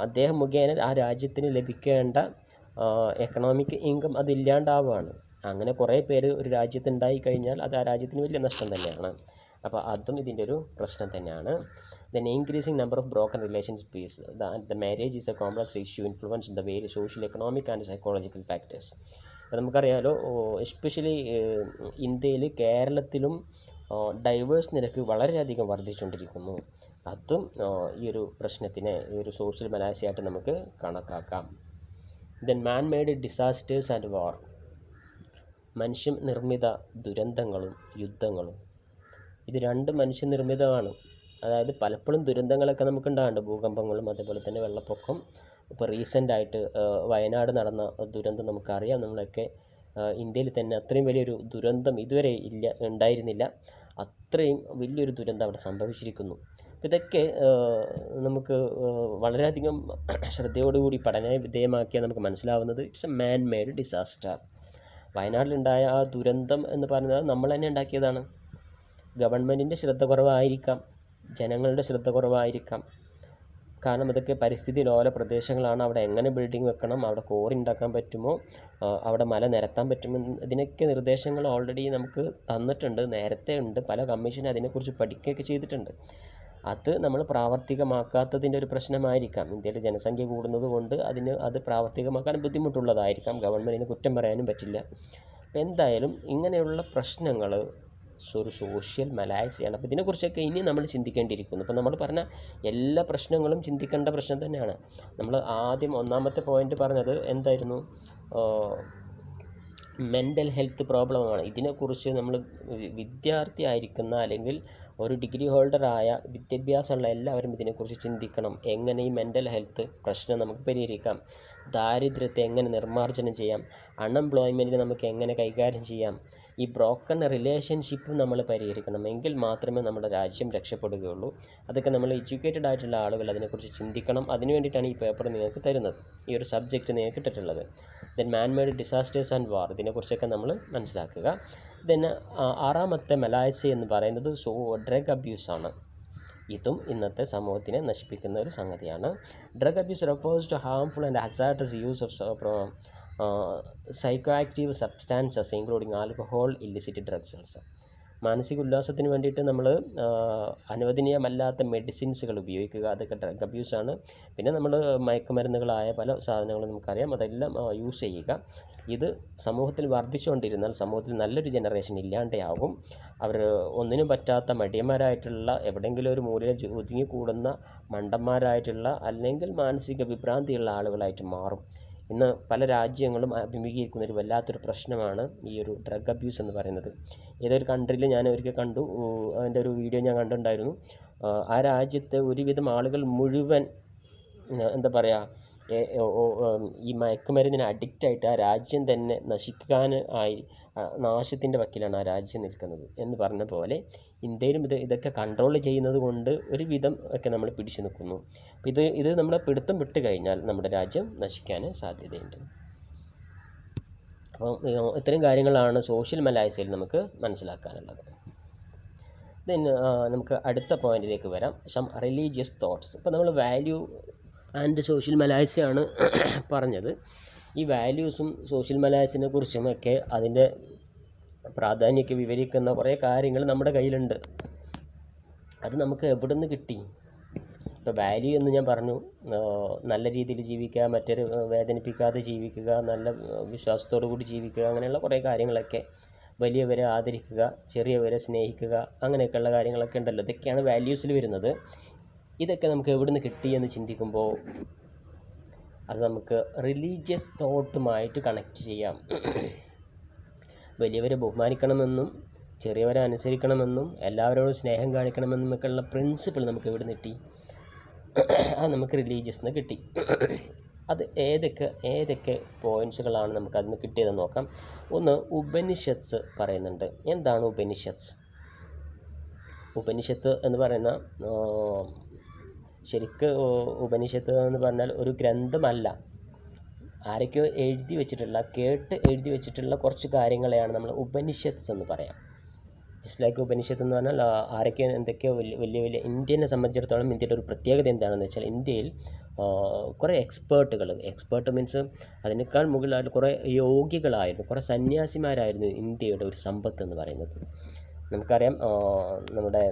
അദ്ദേഹം മുഖേന ആ രാജ്യത്തിന് ലഭിക്കേണ്ട എക്കണോമിക് ഇൻകം അതില്ലാണ്ടാവുകയാണ്. അങ്ങനെ കുറേ പേര് ഒരു രാജ്യത്തുണ്ടായി കഴിഞ്ഞാൽ അത് ആ രാജ്യത്തിന് വലിയ നഷ്ടം തന്നെയാണ്. അപ്പോൾ അതും ഇതിൻ്റെ ഒരു പ്രശ്നം തന്നെയാണ്. Then increasing number of broken relationships, the marriage is a complex issue influenced the various social, economic and psychological factors. നമുക്കറിയാലോ, എസ്പെഷ്യലി ഇന്ത്യയിൽ കേരളത്തിലും ഡൈവേഴ്സ് നിരക്ക് വളരെയധികം വർദ്ധിച്ചുകൊണ്ടിരിക്കുന്നു. അതും ഈ ഒരു പ്രശ്നത്തിനെ ഈ ഒരു സോഷ്യൽ മലാസിയായിട്ട് നമുക്ക് കണക്കാക്കാം. Then man made disasters and war, മനുഷ്യനിർമ്മിത ദുരന്തങ്ങളും യുദ്ധങ്ങളും. ഇത് രണ്ടും മനുഷ്യനിർമ്മിതമാണ്. അതായത് പലപ്പോഴും ദുരന്തങ്ങളൊക്കെ നമുക്കുണ്ടാകുന്നുണ്ട്, ഭൂകമ്പങ്ങളും അതേപോലെ തന്നെ വെള്ളപ്പൊക്കം. ഇപ്പോൾ റീസെൻ്റായിട്ട് വയനാട് നടന്ന ദുരന്തം നമുക്കറിയാം. നമ്മളൊക്കെ ഇന്ത്യയിൽ തന്നെ അത്രയും വലിയൊരു ദുരന്തം ഇതുവരെ ഉണ്ടായിരുന്നില്ല. അത്രയും വലിയൊരു ദുരന്തം അവിടെ സംഭവിച്ചിരിക്കുന്നു. ഇതൊക്കെ നമുക്ക് വളരെയധികം ശ്രദ്ധയോടുകൂടി പഠന വിധേയമാക്കിയാൽ നമുക്ക് മനസ്സിലാവുന്നത് it's a man made disaster. വയനാട്ടിലുണ്ടായ ആ ദുരന്തം എന്ന് പറയുന്നത് നമ്മൾ തന്നെ ഉണ്ടാക്കിയതാണ്. ഗവൺമെൻറ്റിൻ്റെ ശ്രദ്ധ കുറവായിരിക്കാം, ജനങ്ങളുടെ ശ്രദ്ധ കുറവായിരിക്കാം. കാരണം ഇതൊക്കെ പരിസ്ഥിതി ലോല പ്രദേശങ്ങളാണ്. അവിടെ എങ്ങനെ ബിൽഡിംഗ് വെക്കണം, അവിടെ കോറി ഉണ്ടാക്കാൻ പറ്റുമോ, അവിടെ മല നിരത്താൻ പറ്റുമോ, ഇതിനൊക്കെ നിർദ്ദേശങ്ങൾ ഓൾറെഡി നമുക്ക് തന്നിട്ടുണ്ട്, നേരത്തെ ഉണ്ട്. പല കമ്മീഷനും അതിനെക്കുറിച്ച് പഠിക്കുകയൊക്കെ ചെയ്തിട്ടുണ്ട്. അത് നമ്മൾ പ്രാവർത്തികമാക്കാത്തതിൻ്റെ ഒരു പ്രശ്നമായിരിക്കാം. ഇന്ത്യയിൽ ജനസംഖ്യ കൂടുന്നത് കൊണ്ട് അത് പ്രാവർത്തികമാക്കാൻ ബുദ്ധിമുട്ടുള്ളതായിരിക്കാം. ഗവൺമെൻറ്റിന് കുറ്റം പറയാനും പറ്റില്ല. അപ്പോൾ എന്തായാലും ഇങ്ങനെയുള്ള പ്രശ്നങ്ങൾ ഒരു സോഷ്യൽ മലാസിയാണ്. അപ്പോൾ ഇതിനെക്കുറിച്ചൊക്കെ ഇനി നമ്മൾ ചിന്തിക്കേണ്ടിയിരിക്കുന്നു. ഇപ്പോൾ നമ്മൾ പറഞ്ഞ എല്ലാ പ്രശ്നങ്ങളും ചിന്തിക്കേണ്ട പ്രശ്നം തന്നെയാണ്. നമ്മൾ ആദ്യം ഒന്നാമത്തെ പോയിന്റ് പറഞ്ഞത് എന്തായിരുന്നു? മെൻ്റൽ ഹെൽത്ത് പ്രോബ്ലമാണ്. ഇതിനെക്കുറിച്ച് നമ്മൾ വിദ്യാർത്ഥി ആയിരിക്കുന്ന അല്ലെങ്കിൽ ഒരു ഡിഗ്രി ഹോൾഡറായ വിദ്യാഭ്യാസമുള്ള എല്ലാവരും ഇതിനെക്കുറിച്ച് ചിന്തിക്കണം. എങ്ങനെ ഈ മെൻ്റൽ ഹെൽത്ത് പ്രശ്നം നമുക്ക് പരിഹരിക്കാം, ദാരിദ്ര്യത്തെ എങ്ങനെ നിർമ്മാർജ്ജനം ചെയ്യാം, അൺഎംപ്ലോയ്മെൻറ്റിനെ നമുക്ക് എങ്ങനെ കൈകാര്യം ചെയ്യാം, ഈ ബ്രോക്കൺ റിലേഷൻഷിപ്പ് നമ്മൾ പരിഹരിക്കണം. എങ്കിൽ മാത്രമേ നമ്മുടെ രാജ്യം രക്ഷപ്പെടുകയുള്ളൂ. അതൊക്കെ നമ്മൾ എഡ്യൂക്കേറ്റഡ് ആയിട്ടുള്ള ആളുകൾ അതിനെക്കുറിച്ച് ചിന്തിക്കണം. അതിനു വേണ്ടിയിട്ടാണ് ഈ പേപ്പർ നിങ്ങൾക്ക് തരുന്നത്, ഈ ഒരു സബ്ജക്റ്റ് നിങ്ങൾക്ക് ഇട്ടിട്ടുള്ളത്. Then man made disasters and war, ഇതിനെക്കുറിച്ചൊക്കെ നമ്മൾ മനസ്സിലാക്കുക. ദെൻ ആറാമത്തെ മലാസി എന്ന് പറയുന്നത് ഡ്രഗ് അബ്യൂസാണ്. ഇതും ഇന്നത്തെ സമൂഹത്തിനെ നശിപ്പിക്കുന്ന ഒരു സംഗതിയാണ്. Drug abuse refers to harmful and hazardous use of psycho active substances including alcohol, illicit drugs also. മാനസിക ഉല്ലാസത്തിന് വേണ്ടിയിട്ട് നമ്മൾ അനുവദനീയമല്ലാത്ത മെഡിസിൻസുകൾ ഉപയോഗിക്കുക, അതൊക്കെ ഡ്രഗ് അബ്യൂസാണ്. പിന്നെ നമ്മൾ മയക്കുമരുന്നുകളായ പല സാധനങ്ങളും നമുക്കറിയാം, അതെല്ലാം യൂസ് ചെയ്യുക. ഇത് സമൂഹത്തിൽ വർദ്ധിച്ചുകൊണ്ടിരുന്നാൽ സമൂഹത്തിൽ നല്ലൊരു ജനറേഷൻ ഇല്ലാണ്ടാവും. അവർ ഒന്നിനും പറ്റാത്ത മടിയന്മാരായിട്ടുള്ള, എവിടെയെങ്കിലും ഒരു മൂലയിൽ ഒതുങ്ങിക്കൂടുന്ന മണ്ടന്മാരായിട്ടുള്ള അല്ലെങ്കിൽ മാനസിക വിഭ്രാന്തിയുള്ള ആളുകളായിട്ട് മാറും. ഇന്ന് പല രാജ്യങ്ങളും അഭിമുഖീകരിക്കുന്ന ഒരു വല്ലാത്തൊരു പ്രശ്നമാണ് ഈ ഒരു ഡ്രഗ് അബ്യൂസ് എന്ന് പറയുന്നത്. ഏതൊരു കൺട്രിയിൽ ഞാൻ ഒരിക്കൽ കണ്ടു, അതിൻ്റെ ഒരു വീഡിയോ ഞാൻ കണ്ടിട്ടുണ്ടായിരുന്നു. ആ രാജ്യത്തെ ഒരുവിധം ആളുകൾ മുഴുവൻ എന്താ പറയുക, ഈ മയക്കുമരുന്നിന് അഡിക്റ്റായിട്ട് ആ രാജ്യം തന്നെ നാശത്തിൻ്റെ വക്കിലാണ് ആ രാജ്യം നിൽക്കുന്നത് എന്ന് പറഞ്ഞ പോലെ ഇന്ത്യയിലും ഇതൊക്കെ കൺട്രോൾ ചെയ്യുന്നത് കൊണ്ട് ഒരുവിധം ഒക്കെ നമ്മൾ പിടിച്ചു നിൽക്കുന്നു. ഇത് നമ്മളെ പിടുത്തം വിട്ട് കഴിഞ്ഞാൽ നമ്മുടെ രാജ്യം നശിക്കാൻ സാധ്യതയുണ്ട്. അപ്പം ഇത്തരം കാര്യങ്ങളാണ് സോഷ്യൽ മലാസിയിൽ നമുക്ക് മനസ്സിലാക്കാനുള്ളത്. ദെൻ നമുക്ക് അടുത്ത പോയിന്റിലേക്ക് വരാം, സം റിലീജിയസ് തോട്ട്സ്. ഇപ്പോൾ നമ്മൾ വാല്യൂ ആൻഡ് സോഷ്യൽ മലാസിയാണ് പറഞ്ഞത്. ഈ വാല്യൂസും സോഷ്യൽ മലാസിനെ കുറിച്ചും ഒക്കെ അതിൻ്റെ പ്രാധാന്യമൊക്കെ വിവരിക്കുന്ന കുറേ കാര്യങ്ങൾ നമ്മുടെ കയ്യിലുണ്ട്. അത് നമുക്ക് എവിടെ നിന്ന് കിട്ടി? ഇപ്പോൾ വാല്യൂ എന്ന് ഞാൻ പറഞ്ഞു, നല്ല രീതിയിൽ ജീവിക്കുക, മറ്റൊരു വേദനിപ്പിക്കാതെ ജീവിക്കുക, നല്ല വിശ്വാസത്തോടു കൂടി ജീവിക്കുക, അങ്ങനെയുള്ള കുറേ കാര്യങ്ങളൊക്കെ, വലിയവരെ ആദരിക്കുക, ചെറിയവരെ സ്നേഹിക്കുക, അങ്ങനെയൊക്കെയുള്ള കാര്യങ്ങളൊക്കെ ഉണ്ടല്ലോ. ഇതൊക്കെയാണ് വാല്യൂസിൽ വരുന്നത്. ഇതൊക്കെ നമുക്ക് എവിടെ നിന്ന് കിട്ടി എന്ന് ചിന്തിക്കുമ്പോൾ അത് നമുക്ക് റിലീജിയസ് തോട്ടുമായിട്ട് കണക്ട് ചെയ്യാം. വലിയവരെ ബഹുമാനിക്കണമെന്നും ചെറിയവരെ അനുസരിക്കണമെന്നും എല്ലാവരോടും സ്നേഹം കാണിക്കണമെന്നും ഒക്കെയുള്ള പ്രിൻസിപ്പിൾ നമുക്ക് എവിടെ നിന്ന് കിട്ടി? അത് നമുക്ക് റിലീജിയസ് നിന്ന് കിട്ടി. അത് ഏതൊക്കെ പോയിൻറ്റ്സുകളാണ് നമുക്ക് അതിൽ നിന്ന് കിട്ടിയതെന്ന് നോക്കാം. ഒന്ന്, ഉപനിഷത്സ് പറയുന്നുണ്ട്. എന്താണ് ഉപനിഷത്സ്? ഉപനിഷത്ത് എന്ന് പറയുന്ന ശരിക്ക് ഉപനിഷത്ത് എന്ന് പറഞ്ഞാൽ ഒരു ഗ്രന്ഥമല്ല, ആരൊക്കെയോ എഴുതി വെച്ചിട്ടുള്ള, കേട്ട് എഴുതി വെച്ചിട്ടുള്ള കുറച്ച് കാര്യങ്ങളെയാണ് നമ്മൾ ഉപനിഷത്സ് എന്ന് പറയാം. ജസ്റ്റ് ലൈക്ക് ഉപനിഷത്ത് എന്ന് പറഞ്ഞാൽ ആരൊക്കെയോ എന്തൊക്കെയോ വലിയ ഇന്ത്യനെ സംബന്ധിച്ചിടത്തോളം ഇന്ത്യയുടെ ഒരു പ്രത്യേകത എന്താണെന്ന് വെച്ചാൽ ഇന്ത്യയിൽ കുറേ എക്സ്പേർട്ട് മീൻസ് അതിനേക്കാൾ മുകളിലായിട്ട് കുറേ യോഗികളായിരുന്നു, കുറേ സന്യാസിമാരായിരുന്നു ഇന്ത്യയുടെ ഒരു സമ്പത്ത് എന്ന് പറയുന്നത്. നമുക്കറിയാം, നമ്മുടെ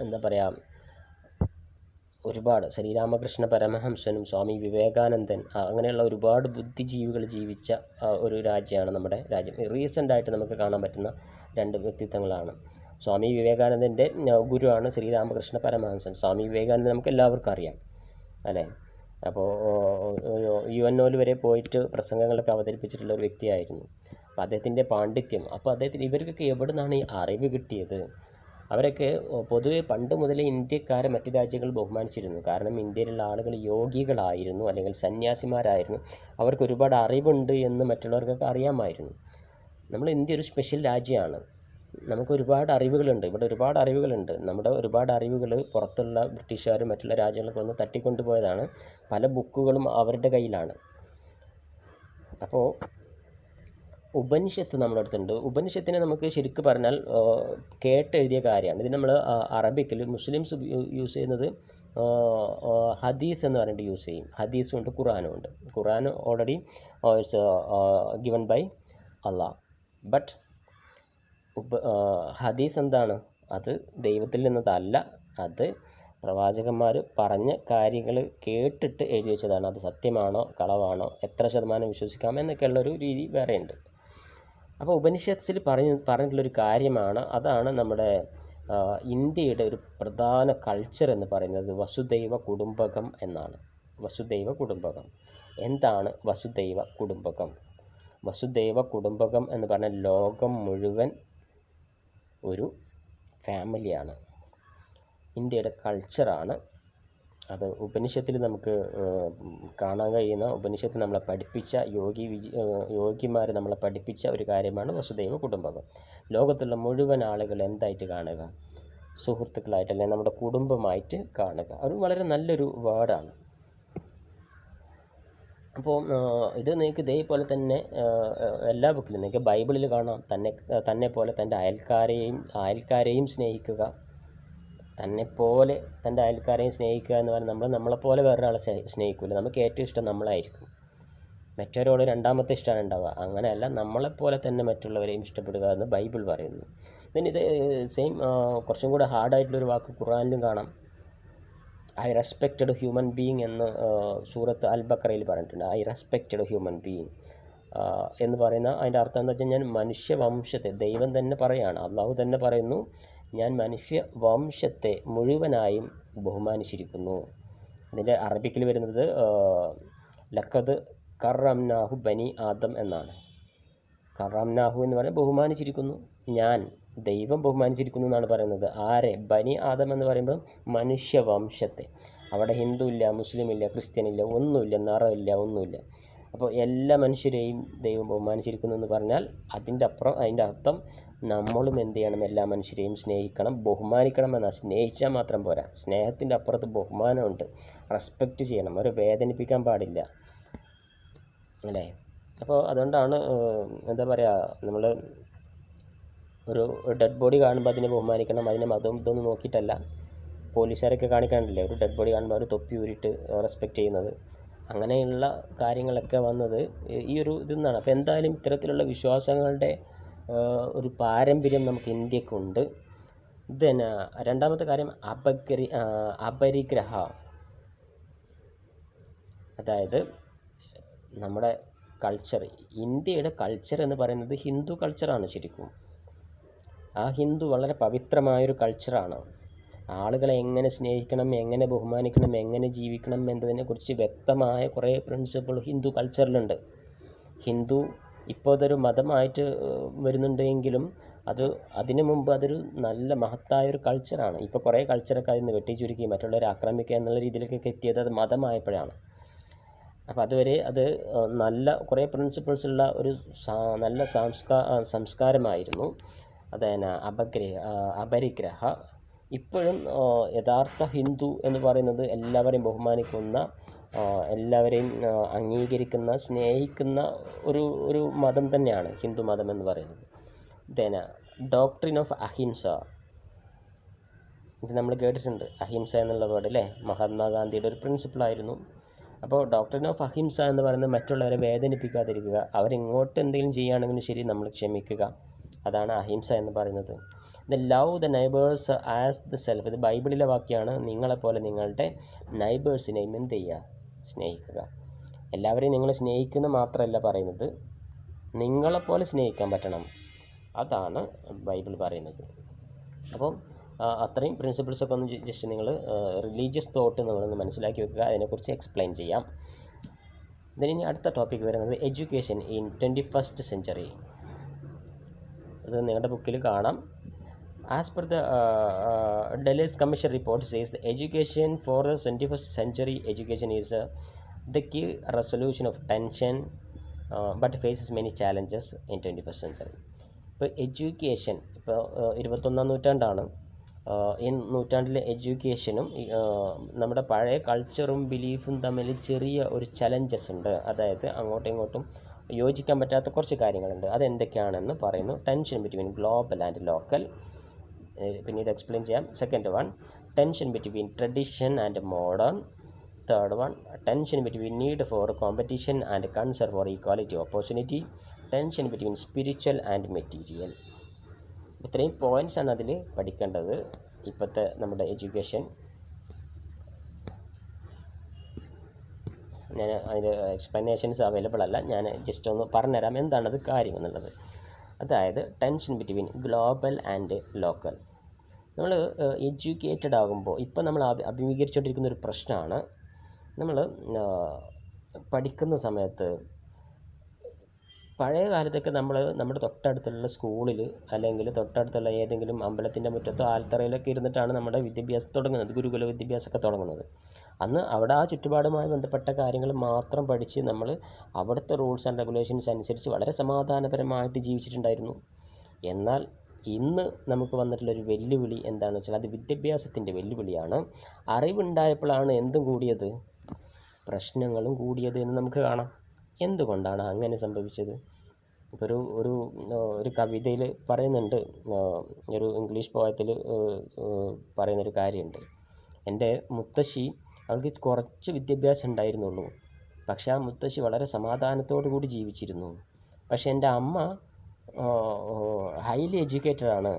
എന്താ പറയുക, ഒരുപാട് ശ്രീരാമകൃഷ്ണ പരമഹംസനും സ്വാമി വിവേകാനന്ദൻ, അങ്ങനെയുള്ള ഒരുപാട് ബുദ്ധിജീവികൾ ജീവിച്ച ഒരു രാജ്യമാണ് നമ്മുടെ രാജ്യം. റീസെൻ്റായിട്ട് നമുക്ക് കാണാൻ പറ്റുന്ന രണ്ട് വ്യക്തിത്വങ്ങളാണ്. സ്വാമി വിവേകാനന്ദൻ്റെ ഗുരുവാണ് ശ്രീരാമകൃഷ്ണ പരമഹംസൻ. സ്വാമി വിവേകാനന്ദൻ നമുക്ക് എല്ലാവർക്കും അറിയാം അല്ലേ. അപ്പോൾ UNO വരെ പോയിട്ട് പ്രസംഗങ്ങളൊക്കെ അവതരിപ്പിച്ചിട്ടുള്ള ഒരു വ്യക്തിയായിരുന്നു. അപ്പോൾ അദ്ദേഹത്തിൻ്റെ പാണ്ഡിത്യം, അപ്പോൾ അദ്ദേഹത്തിന് ഇവർക്കൊക്കെ എവിടെ നിന്നാണ് ഈ അറിവ് കിട്ടിയത്? അവരൊക്കെ പൊതുവെ പണ്ട് മുതലേ ഇന്ത്യക്കാരെ മറ്റു രാജ്യങ്ങൾ ബഹുമാനിച്ചിരുന്നു. കാരണം ഇന്ത്യയിലുള്ള ആളുകൾ യോഗികളായിരുന്നു, അല്ലെങ്കിൽ സന്യാസിമാരായിരുന്നു. അവർക്ക് ഒരുപാട് അറിവുണ്ട് എന്ന് മറ്റുള്ളവർക്കൊക്കെ അറിയാമായിരുന്നു. നമ്മൾ ഇന്ത്യ ഒരു സ്പെഷ്യൽ രാജ്യമാണ്. നമുക്ക് ഒരുപാട് അറിവുകളുണ്ട്, ഇവിടെ ഒരുപാട് അറിവുകളുണ്ട്. നമ്മുടെ ഒരുപാട് അറിവുകൾ പുറത്തുള്ള ബ്രിട്ടീഷുകാരും മറ്റുള്ള രാജ്യങ്ങളൊക്കെ വന്ന് തട്ടിക്കൊണ്ടുപോയതാണ്. പല ബുക്കുകളും അവരുടെ കയ്യിലാണ്. അപ്പോൾ ഉപനിഷത്ത് നമ്മുടെ അടുത്തുണ്ട്. ഉപനിഷത്തിനെ നമുക്ക് ശരിക്കും പറഞ്ഞാൽ കേട്ടെഴുതിയ കാര്യമാണ്. ഇത് നമ്മൾ അറബിക്കിൽ മുസ്ലിംസ് യൂസ് ചെയ്യുന്നത് ഹദീസ് എന്ന് പറഞ്ഞിട്ട് യൂസ് ചെയ്യും. ഹദീസും ഉണ്ട്, ഖുറാനും ഉണ്ട്. Quran already it's given by Allah. But Hadith എന്താണ്? അത് ദൈവത്തിൽ നിന്നതല്ല, അത് പ്രവാചകന്മാർ പറഞ്ഞ കാര്യങ്ങൾ കേട്ടിട്ട് എഴുതി വെച്ചതാണ്. അത് സത്യമാണോ കളവാണോ, എത്ര ശതമാനം വിശ്വസിക്കാം എന്നൊക്കെയുള്ളൊരു രീതി വേറെയുണ്ട്. അപ്പോൾ ഉപനിഷത്തിൽ പറഞ്ഞിട്ടുള്ളൊരു കാര്യമാണ്, അതാണ് നമ്മുടെ ഇന്ത്യയുടെ ഒരു പ്രധാന കൾച്ചർ എന്ന് പറയുന്നത് വസുദൈവ കുടുംബകം എന്നാണ്. വസുദൈവ കുടുംബകം എന്താണ്? വസുദൈവ കുടുംബകം, വസുദൈവ കുടുംബകം എന്ന് പറഞ്ഞാൽ ലോകം മുഴുവൻ ഒരു ഫാമിലിയാണ്, ഇന്ത്യയുടെ കൾച്ചറാണ്. അത് ഉപനിഷത്തിൽ നമുക്ക് കാണാൻ കഴിയുന്ന, ഉപനിഷത്തിൽ നമ്മളെ പഠിപ്പിച്ച യോഗിമാർ നമ്മളെ പഠിപ്പിച്ച ഒരു കാര്യമാണ് വസുദൈവ കുടുംബകം. ലോകത്തുള്ള മുഴുവൻ ആളുകൾ എന്തായിട്ട് കാണുക? സുഹൃത്തുക്കളായിട്ട്, അല്ലെങ്കിൽ നമ്മുടെ കുടുംബമായിട്ട് കാണുക. അത് വളരെ നല്ലൊരു വേർഡാണ്. അപ്പോൾ ഇത് നിങ്ങൾക്ക് ഇതേപോലെ തന്നെ എല്ലാ ബുക്കിലും നിങ്ങൾക്ക് ബൈബിളിൽ കാണാം. തന്നെ പോലെ തൻ്റെ അയൽക്കാരെയും സ്നേഹിക്കുക, തന്നെപ്പോലെ തൻ്റെ അയൽക്കാരെയും സ്നേഹിക്കുക എന്ന് പറഞ്ഞാൽ നമ്മളെപ്പോലെ വേറൊരാളെ സ്നേഹിക്കില്ല. നമുക്ക് ഏറ്റവും ഇഷ്ടം നമ്മളായിരിക്കും, മറ്റൊരാളോട് രണ്ടാമത്തെ ഇഷ്ടമാണ് ഉണ്ടാവുക. അങ്ങനെയല്ല, നമ്മളെപ്പോലെ തന്നെ മറ്റുള്ളവരെയും ഇഷ്ടപ്പെടുക എന്ന് ബൈബിൾ പറയുന്നു. ഇത് സെയിം കുറച്ചും കൂടെ ഹാർഡായിട്ടുള്ളൊരു വാക്ക് ഖുർആനിലും കാണാം. ഐ റെസ്പെക്റ്റഡ് ഹ്യൂമൻ ബീയിങ് എന്ന് സൂറത്ത് അൽ ബക്കറയിൽ പറഞ്ഞിട്ടുണ്ട്. ഐ റെസ്പെക്റ്റഡ് ഹ്യൂമൻ ബീയിങ് എന്ന് പറയുന്ന അതിൻ്റെ അർത്ഥം എന്താ വെച്ചാൽ, ഞാൻ മനുഷ്യവംശത്തെ, ദൈവം തന്നെ പറയുകയാണ്, അള്ളാഹു തന്നെ പറയുന്നു, ഞാൻ മനുഷ്യവംശത്തെ മുഴുവനായും ബഹുമാനിച്ചിരിക്കുന്നു. ഇതിൻ്റെ അറബിക്കിൽ വരുന്നത് ലഖദ് കറംനാഹു ബനി ആദം എന്നാണ്. കറംനാഹു എന്ന് പറഞ്ഞാൽ ബഹുമാനിച്ചിരിക്കുന്നു, ഞാൻ ദൈവം ബഹുമാനിച്ചിരിക്കുന്നു എന്നാണ് പറയുന്നത്. ആരെ? ബനി ആദം എന്ന് പറയുമ്പോൾ മനുഷ്യവംശത്തെ. അവിടെ ഹിന്ദു ഇല്ല, മുസ്ലിം ഇല്ല, ക്രിസ്ത്യൻ ഇല്ല, ഒന്നുമില്ല, നിറമില്ല, ഒന്നുമില്ല. അപ്പോൾ എല്ലാ മനുഷ്യരെയും ദൈവം ബഹുമാനിച്ചിരിക്കുന്നു എന്ന് പറഞ്ഞാൽ അതിൻ്റെ അർത്ഥം നമ്മളും എന്ത് ചെയ്യണം? എല്ലാ മനുഷ്യരെയും സ്നേഹിക്കണം, ബഹുമാനിക്കണം എന്നാണ്. സ്നേഹിച്ചാൽ മാത്രം പോരാ, സ്നേഹത്തിൻ്റെ അപ്പുറത്ത് ബഹുമാനമുണ്ട്. റെസ്പെക്റ്റ് ചെയ്യണം, അവരെ വേദനിപ്പിക്കാൻ പാടില്ല അല്ലേ. അപ്പോൾ അതുകൊണ്ടാണ് എന്താ പറയുക, നമ്മൾ ഒരു ഡെഡ് ബോഡി കാണുമ്പോൾ അതിനെ ബഹുമാനിക്കണം. അതിനെ മതവും ഇതൊന്നും നോക്കിയിട്ടല്ല. പോലീസുകാരൊക്കെ കാണിക്കാണ്ടില്ലേ, ഒരു ഡെഡ് ബോഡി കാണുമ്പോൾ അവർ തൊപ്പി ഊരിയിട്ട് റെസ്പെക്റ്റ് ചെയ്യുന്നത്. അങ്ങനെയുള്ള കാര്യങ്ങളൊക്കെ വന്നത് ഈ ഒരു ഇതിൽ നിന്നാണ്. അപ്പോൾ എന്തായാലും ഇത്തരത്തിലുള്ള വിശ്വാസങ്ങളുടെ ഒരു പാരമ്പര്യം നമുക്ക് ഇന്ത്യക്കുണ്ട്. ദെൻ രണ്ടാമത്തെ കാര്യം അപരിഗ്രഹ, അതായത് നമ്മുടെ കൾച്ചർ, ഇന്ത്യയുടെ കൾച്ചർ എന്ന് പറയുന്നത് ഹിന്ദു കൾച്ചറാണ് ശരിക്കും. ആ ഹിന്ദു വളരെ പവിത്രമായൊരു കൾച്ചറാണ്. ആളുകളെ എങ്ങനെ സ്നേഹിക്കണം, എങ്ങനെ ബഹുമാനിക്കണം, എങ്ങനെ ജീവിക്കണം എന്നതിനെക്കുറിച്ച് വ്യക്തമായ കുറേ പ്രിൻസിപ്പിൾ ഹിന്ദു കൾച്ചറിലുണ്ട്. ഹിന്ദു ഇപ്പോൾ അതൊരു മതമായിട്ട് വരുന്നുണ്ടെങ്കിലും അതിനു മുമ്പ് അതൊരു നല്ല മഹത്തായൊരു കൾച്ചറാണ്. ഇപ്പോൾ കുറേ കൾച്ചറൊക്കെ അതിൽ നിന്ന് വെട്ടിച്ചുരുക്കി മറ്റുള്ളവരെ ആക്രമിക്കുക എന്നുള്ള രീതിയിലേക്കൊക്കെ എത്തിയത് അത് മതമായപ്പോഴാണ്. അപ്പോൾ അതുവരെ അത് നല്ല കുറേ പ്രിൻസിപ്പിൾസ് ഉള്ള ഒരു നല്ല സംസ്കാരമായിരുന്നു. അതന്നെ അപരിഗ്രഹ. ഇപ്പോഴും യഥാർത്ഥ ഹിന്ദു എന്ന് പറയുന്നത് എല്ലാവരെയും ബഹുമാനിക്കുന്ന, എല്ലാവരെയും അംഗീകരിക്കുന്ന, സ്നേഹിക്കുന്ന ഒരു മതം തന്നെയാണ് ഹിന്ദു മതം എന്ന് പറയുന്നത്. ഡോക്ട്രിൻ ഓഫ് അഹിംസ, ഇത് നമ്മൾ കേട്ടിട്ടുണ്ട്, അഹിംസ എന്നുള്ള വേർഡ് അല്ലേ, മഹാത്മാഗാന്ധിയുടെ ഒരു പ്രിൻസിപ്പിളായിരുന്നു. അപ്പോൾ ഡോക്ട്രിൻ ഓഫ് അഹിംസ എന്ന് പറയുന്നത് മറ്റുള്ളവരെ വേദനിപ്പിക്കാതിരിക്കുക, അവരിങ്ങോട്ട് എന്തെങ്കിലും ചെയ്യുകയാണെങ്കിലും ശരി നമ്മൾ ക്ഷമിക്കുക, അതാണ് അഹിംസ എന്ന് പറയുന്നത്. Love the neighbours as the self, ഇത് ബൈബിളിലെ വാക്യമാണ്. നിങ്ങളെപ്പോലെ നിങ്ങളുടെ നൈബേഴ്സിനെയും എന്ത് ചെയ്യുക? സ്നേഹിക്കുക. എല്ലാവരെയും നിങ്ങൾ സ്നേഹിക്കുന്ന മാത്രമല്ല പറയുന്നത്, നിങ്ങളെപ്പോലെ സ്നേഹിക്കാൻ പറ്റണം, അതാണ് ബൈബിൾ പറയുന്നത്. അപ്പം അത്രയും പ്രിൻസിപ്പിൾസൊക്കെ ഒന്ന് ജസ്റ്റ് നിങ്ങൾ റിലീജിയസ് തോട്ട് നിങ്ങളൊന്ന് മനസ്സിലാക്കി വെക്കുക. അതിനെക്കുറിച്ച് എക്സ്പ്ലെയിൻ ചെയ്യാം. ഇനി അടുത്ത ടോപ്പിക് വരുന്നത് എഡ്യൂക്കേഷൻ ഇൻ 21st സെഞ്ച്വറി. ഇത് നിങ്ങളുടെ ബുക്കിൽ കാണാം. As per the Delhi's Commission report says the education for the 21st century education is the key resolution of tension but faces many challenges in 21st century. ഇപ്പോൾ education ഇപ്പോൾ 21ാം നൂറ്റാണ്ടാണ്. ഈ നൂറ്റാണ്ടിലെ എഡ്യൂക്കേഷനും നമ്മുടെ പഴയ കൾച്ചറും ബിലീഫും തമ്മിൽ ചെറിയ ഒരു ചലഞ്ചസ് ഉണ്ട്. അതായത് അങ്ങോട്ടും ഇങ്ങോട്ടും യോജിക്കാൻ പറ്റാത്ത കുറച്ച് കാര്യങ്ങളുണ്ട്. അതെന്തൊക്കെയാണെന്ന് പറയുന്നു. Tension between global and local, പിന്നീട് എക്സ്പ്ലെയിൻ ചെയ്യാം. Second one, tension between tradition and modern. Third one, tension between need for competition and concern for equality opportunity. Tension between spiritual and material. ഇത്രയും പോയിൻറ്റ്സാണ് അതിൽ പഠിക്കേണ്ടത്. ഇപ്പോഴത്തെ നമ്മുടെ എഡ്യൂക്കേഷൻ ഞാൻ അതിൻ്റെ explanations available അല്ല. ഞാൻ ജസ്റ്റ് ഒന്ന് പറഞ്ഞുതരാം എന്താണത് കാര്യം എന്നുള്ളത്. അതായത് tension between global and local. നമ്മൾ എഡ്യൂക്കേറ്റഡ് ആകുമ്പോൾ ഇപ്പം നമ്മൾ അഭിമുഖീകരിച്ചുകൊണ്ടിരിക്കുന്ന ഒരു പ്രശ്നമാണ്. നമ്മൾ പഠിക്കുന്ന സമയത്ത് പഴയ കാലത്തൊക്കെ നമ്മൾ നമ്മുടെ തൊട്ടടുത്തുള്ള സ്കൂളിൽ അല്ലെങ്കിൽ തൊട്ടടുത്തുള്ള ഏതെങ്കിലും അമ്പലത്തിൻ്റെ മുറ്റത്തോ ആൽത്തറയിലൊക്കെ ഇരുന്നിട്ടാണ് നമ്മുടെ വിദ്യാഭ്യാസം തുടങ്ങുന്നത്, ഗുരുകുല വിദ്യാഭ്യാസമൊക്കെ തുടങ്ങുന്നത്. അന്ന് അവിടെ ആ ചുറ്റുപാടുമായി ബന്ധപ്പെട്ട കാര്യങ്ങൾ മാത്രം പഠിച്ച് നമ്മൾ അവിടുത്തെ റൂൾസ് ആൻഡ് റെഗുലേഷൻസ് അനുസരിച്ച് വളരെ സമാധാനപരമായിട്ട് ജീവിച്ചിട്ടുണ്ടായിരുന്നു. എന്നാൽ ഇന്ന് നമുക്ക് വന്നിട്ടുള്ളൊരു വെല്ലുവിളി എന്താണെന്ന് വെച്ചാൽ അത് വിദ്യാഭ്യാസത്തിൻ്റെ വെല്ലുവിളിയാണ്. അറിവുണ്ടായപ്പോഴാണ് എന്തും കൂടിയത്, പ്രശ്നങ്ങളും കൂടിയത് എന്ന് നമുക്ക് കാണാം. എന്തുകൊണ്ടാണ് അങ്ങനെ സംഭവിച്ചത്? ഇപ്പോൾ ഒരു കവിതയിൽ പറയുന്നുണ്ട്, ഒരു ഇംഗ്ലീഷ് പോയത്തിൽ പറയുന്നൊരു കാര്യമുണ്ട്. എൻ്റെ മുത്തശ്ശി, അവൾക്ക് കുറച്ച് വിദ്യാഭ്യാസം ഉണ്ടായിരുന്നുള്ളൂ, പക്ഷേ ആ മുത്തശ്ശി വളരെ സമാധാനത്തോടു കൂടി ജീവിച്ചിരുന്നു. പക്ഷേ എൻ്റെ അമ്മ ഹൈലി എഡ്യൂക്കേറ്റഡ് ആണ്,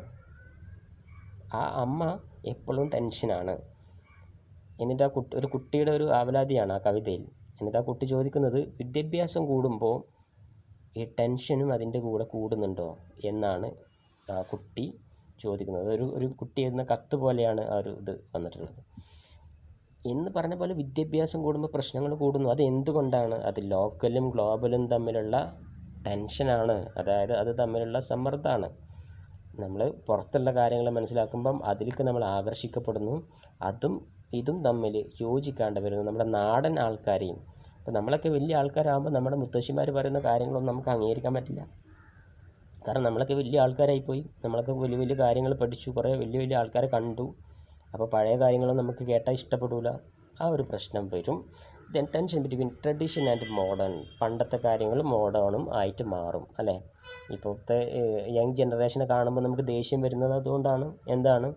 ആ അമ്മ എപ്പോഴും ടെൻഷനാണ്. എന്നിട്ട് ഒരു കുട്ടിയുടെ ഒരു ആവലാതിയാണ് ആ കവിതയിൽ. എന്നിട്ട് ആ കുട്ടി ചോദിക്കുന്നത്, വിദ്യാഭ്യാസം കൂടുമ്പോൾ ഈ ടെൻഷനും അതിൻ്റെ കൂടെ കൂടുന്നുണ്ടോ എന്നാണ് ആ കുട്ടി ചോദിക്കുന്നത്. ഒരു കുട്ടി എന്ന കത്ത് പോലെയാണ് ആ ഒരു ഇത് വന്നിട്ടുള്ളത്. എന്ന് പറഞ്ഞ പോലെ വിദ്യാഭ്യാസം കൂടുമ്പോൾ പ്രശ്നങ്ങൾ കൂടുന്നു. അത് എന്തുകൊണ്ടാണ്? അത് ലോക്കലും ഗ്ലോബലും തമ്മിലുള്ള ടെൻഷനാണ്. അതായത് അത് തമ്മിലുള്ള സമ്മർദ്ദമാണ്. നമ്മൾ പുറത്തുള്ള കാര്യങ്ങൾ മനസ്സിലാക്കുമ്പം അതിലേക്ക് നമ്മൾ ആകർഷിക്കപ്പെടുന്നു. അതും ഇതും തമ്മിൽ യോജിക്കാണ്ട് വരുന്നു. നമ്മുടെ നാടൻ ആൾക്കാരെയും, അപ്പോൾ നമ്മളൊക്കെ വലിയ ആൾക്കാരാകുമ്പോൾ നമ്മുടെ മുത്തശ്ശിമാർ പറയുന്ന കാര്യങ്ങളൊന്നും നമുക്ക് അംഗീകരിക്കാൻ പറ്റില്ല. കാരണം നമ്മളൊക്കെ വലിയ ആൾക്കാരായിപ്പോയി, നമ്മളൊക്കെ വലിയ വലിയ കാര്യങ്ങൾ പഠിച്ചു, കുറേ വലിയ വലിയ ആൾക്കാരെ കണ്ടു. അപ്പോൾ പഴയ കാര്യങ്ങളൊന്നും നമുക്ക് കേട്ടാൽ ഇഷ്ടപ്പെടില്ല. ആ ഒരു പ്രശ്നം വരും. Then tension between tradition and modern. പണ്ടത്തെ കാര്യങ്ങൾ മോഡേണും ആയിട്ട് മാറും അല്ലേ. ഇപ്പോഴത്തെ യങ് ജനറേഷനെ കാണുമ്പോൾ നമുക്ക് ദേഷ്യം വരുന്നത് അതുകൊണ്ടാണ്. എന്താണ്?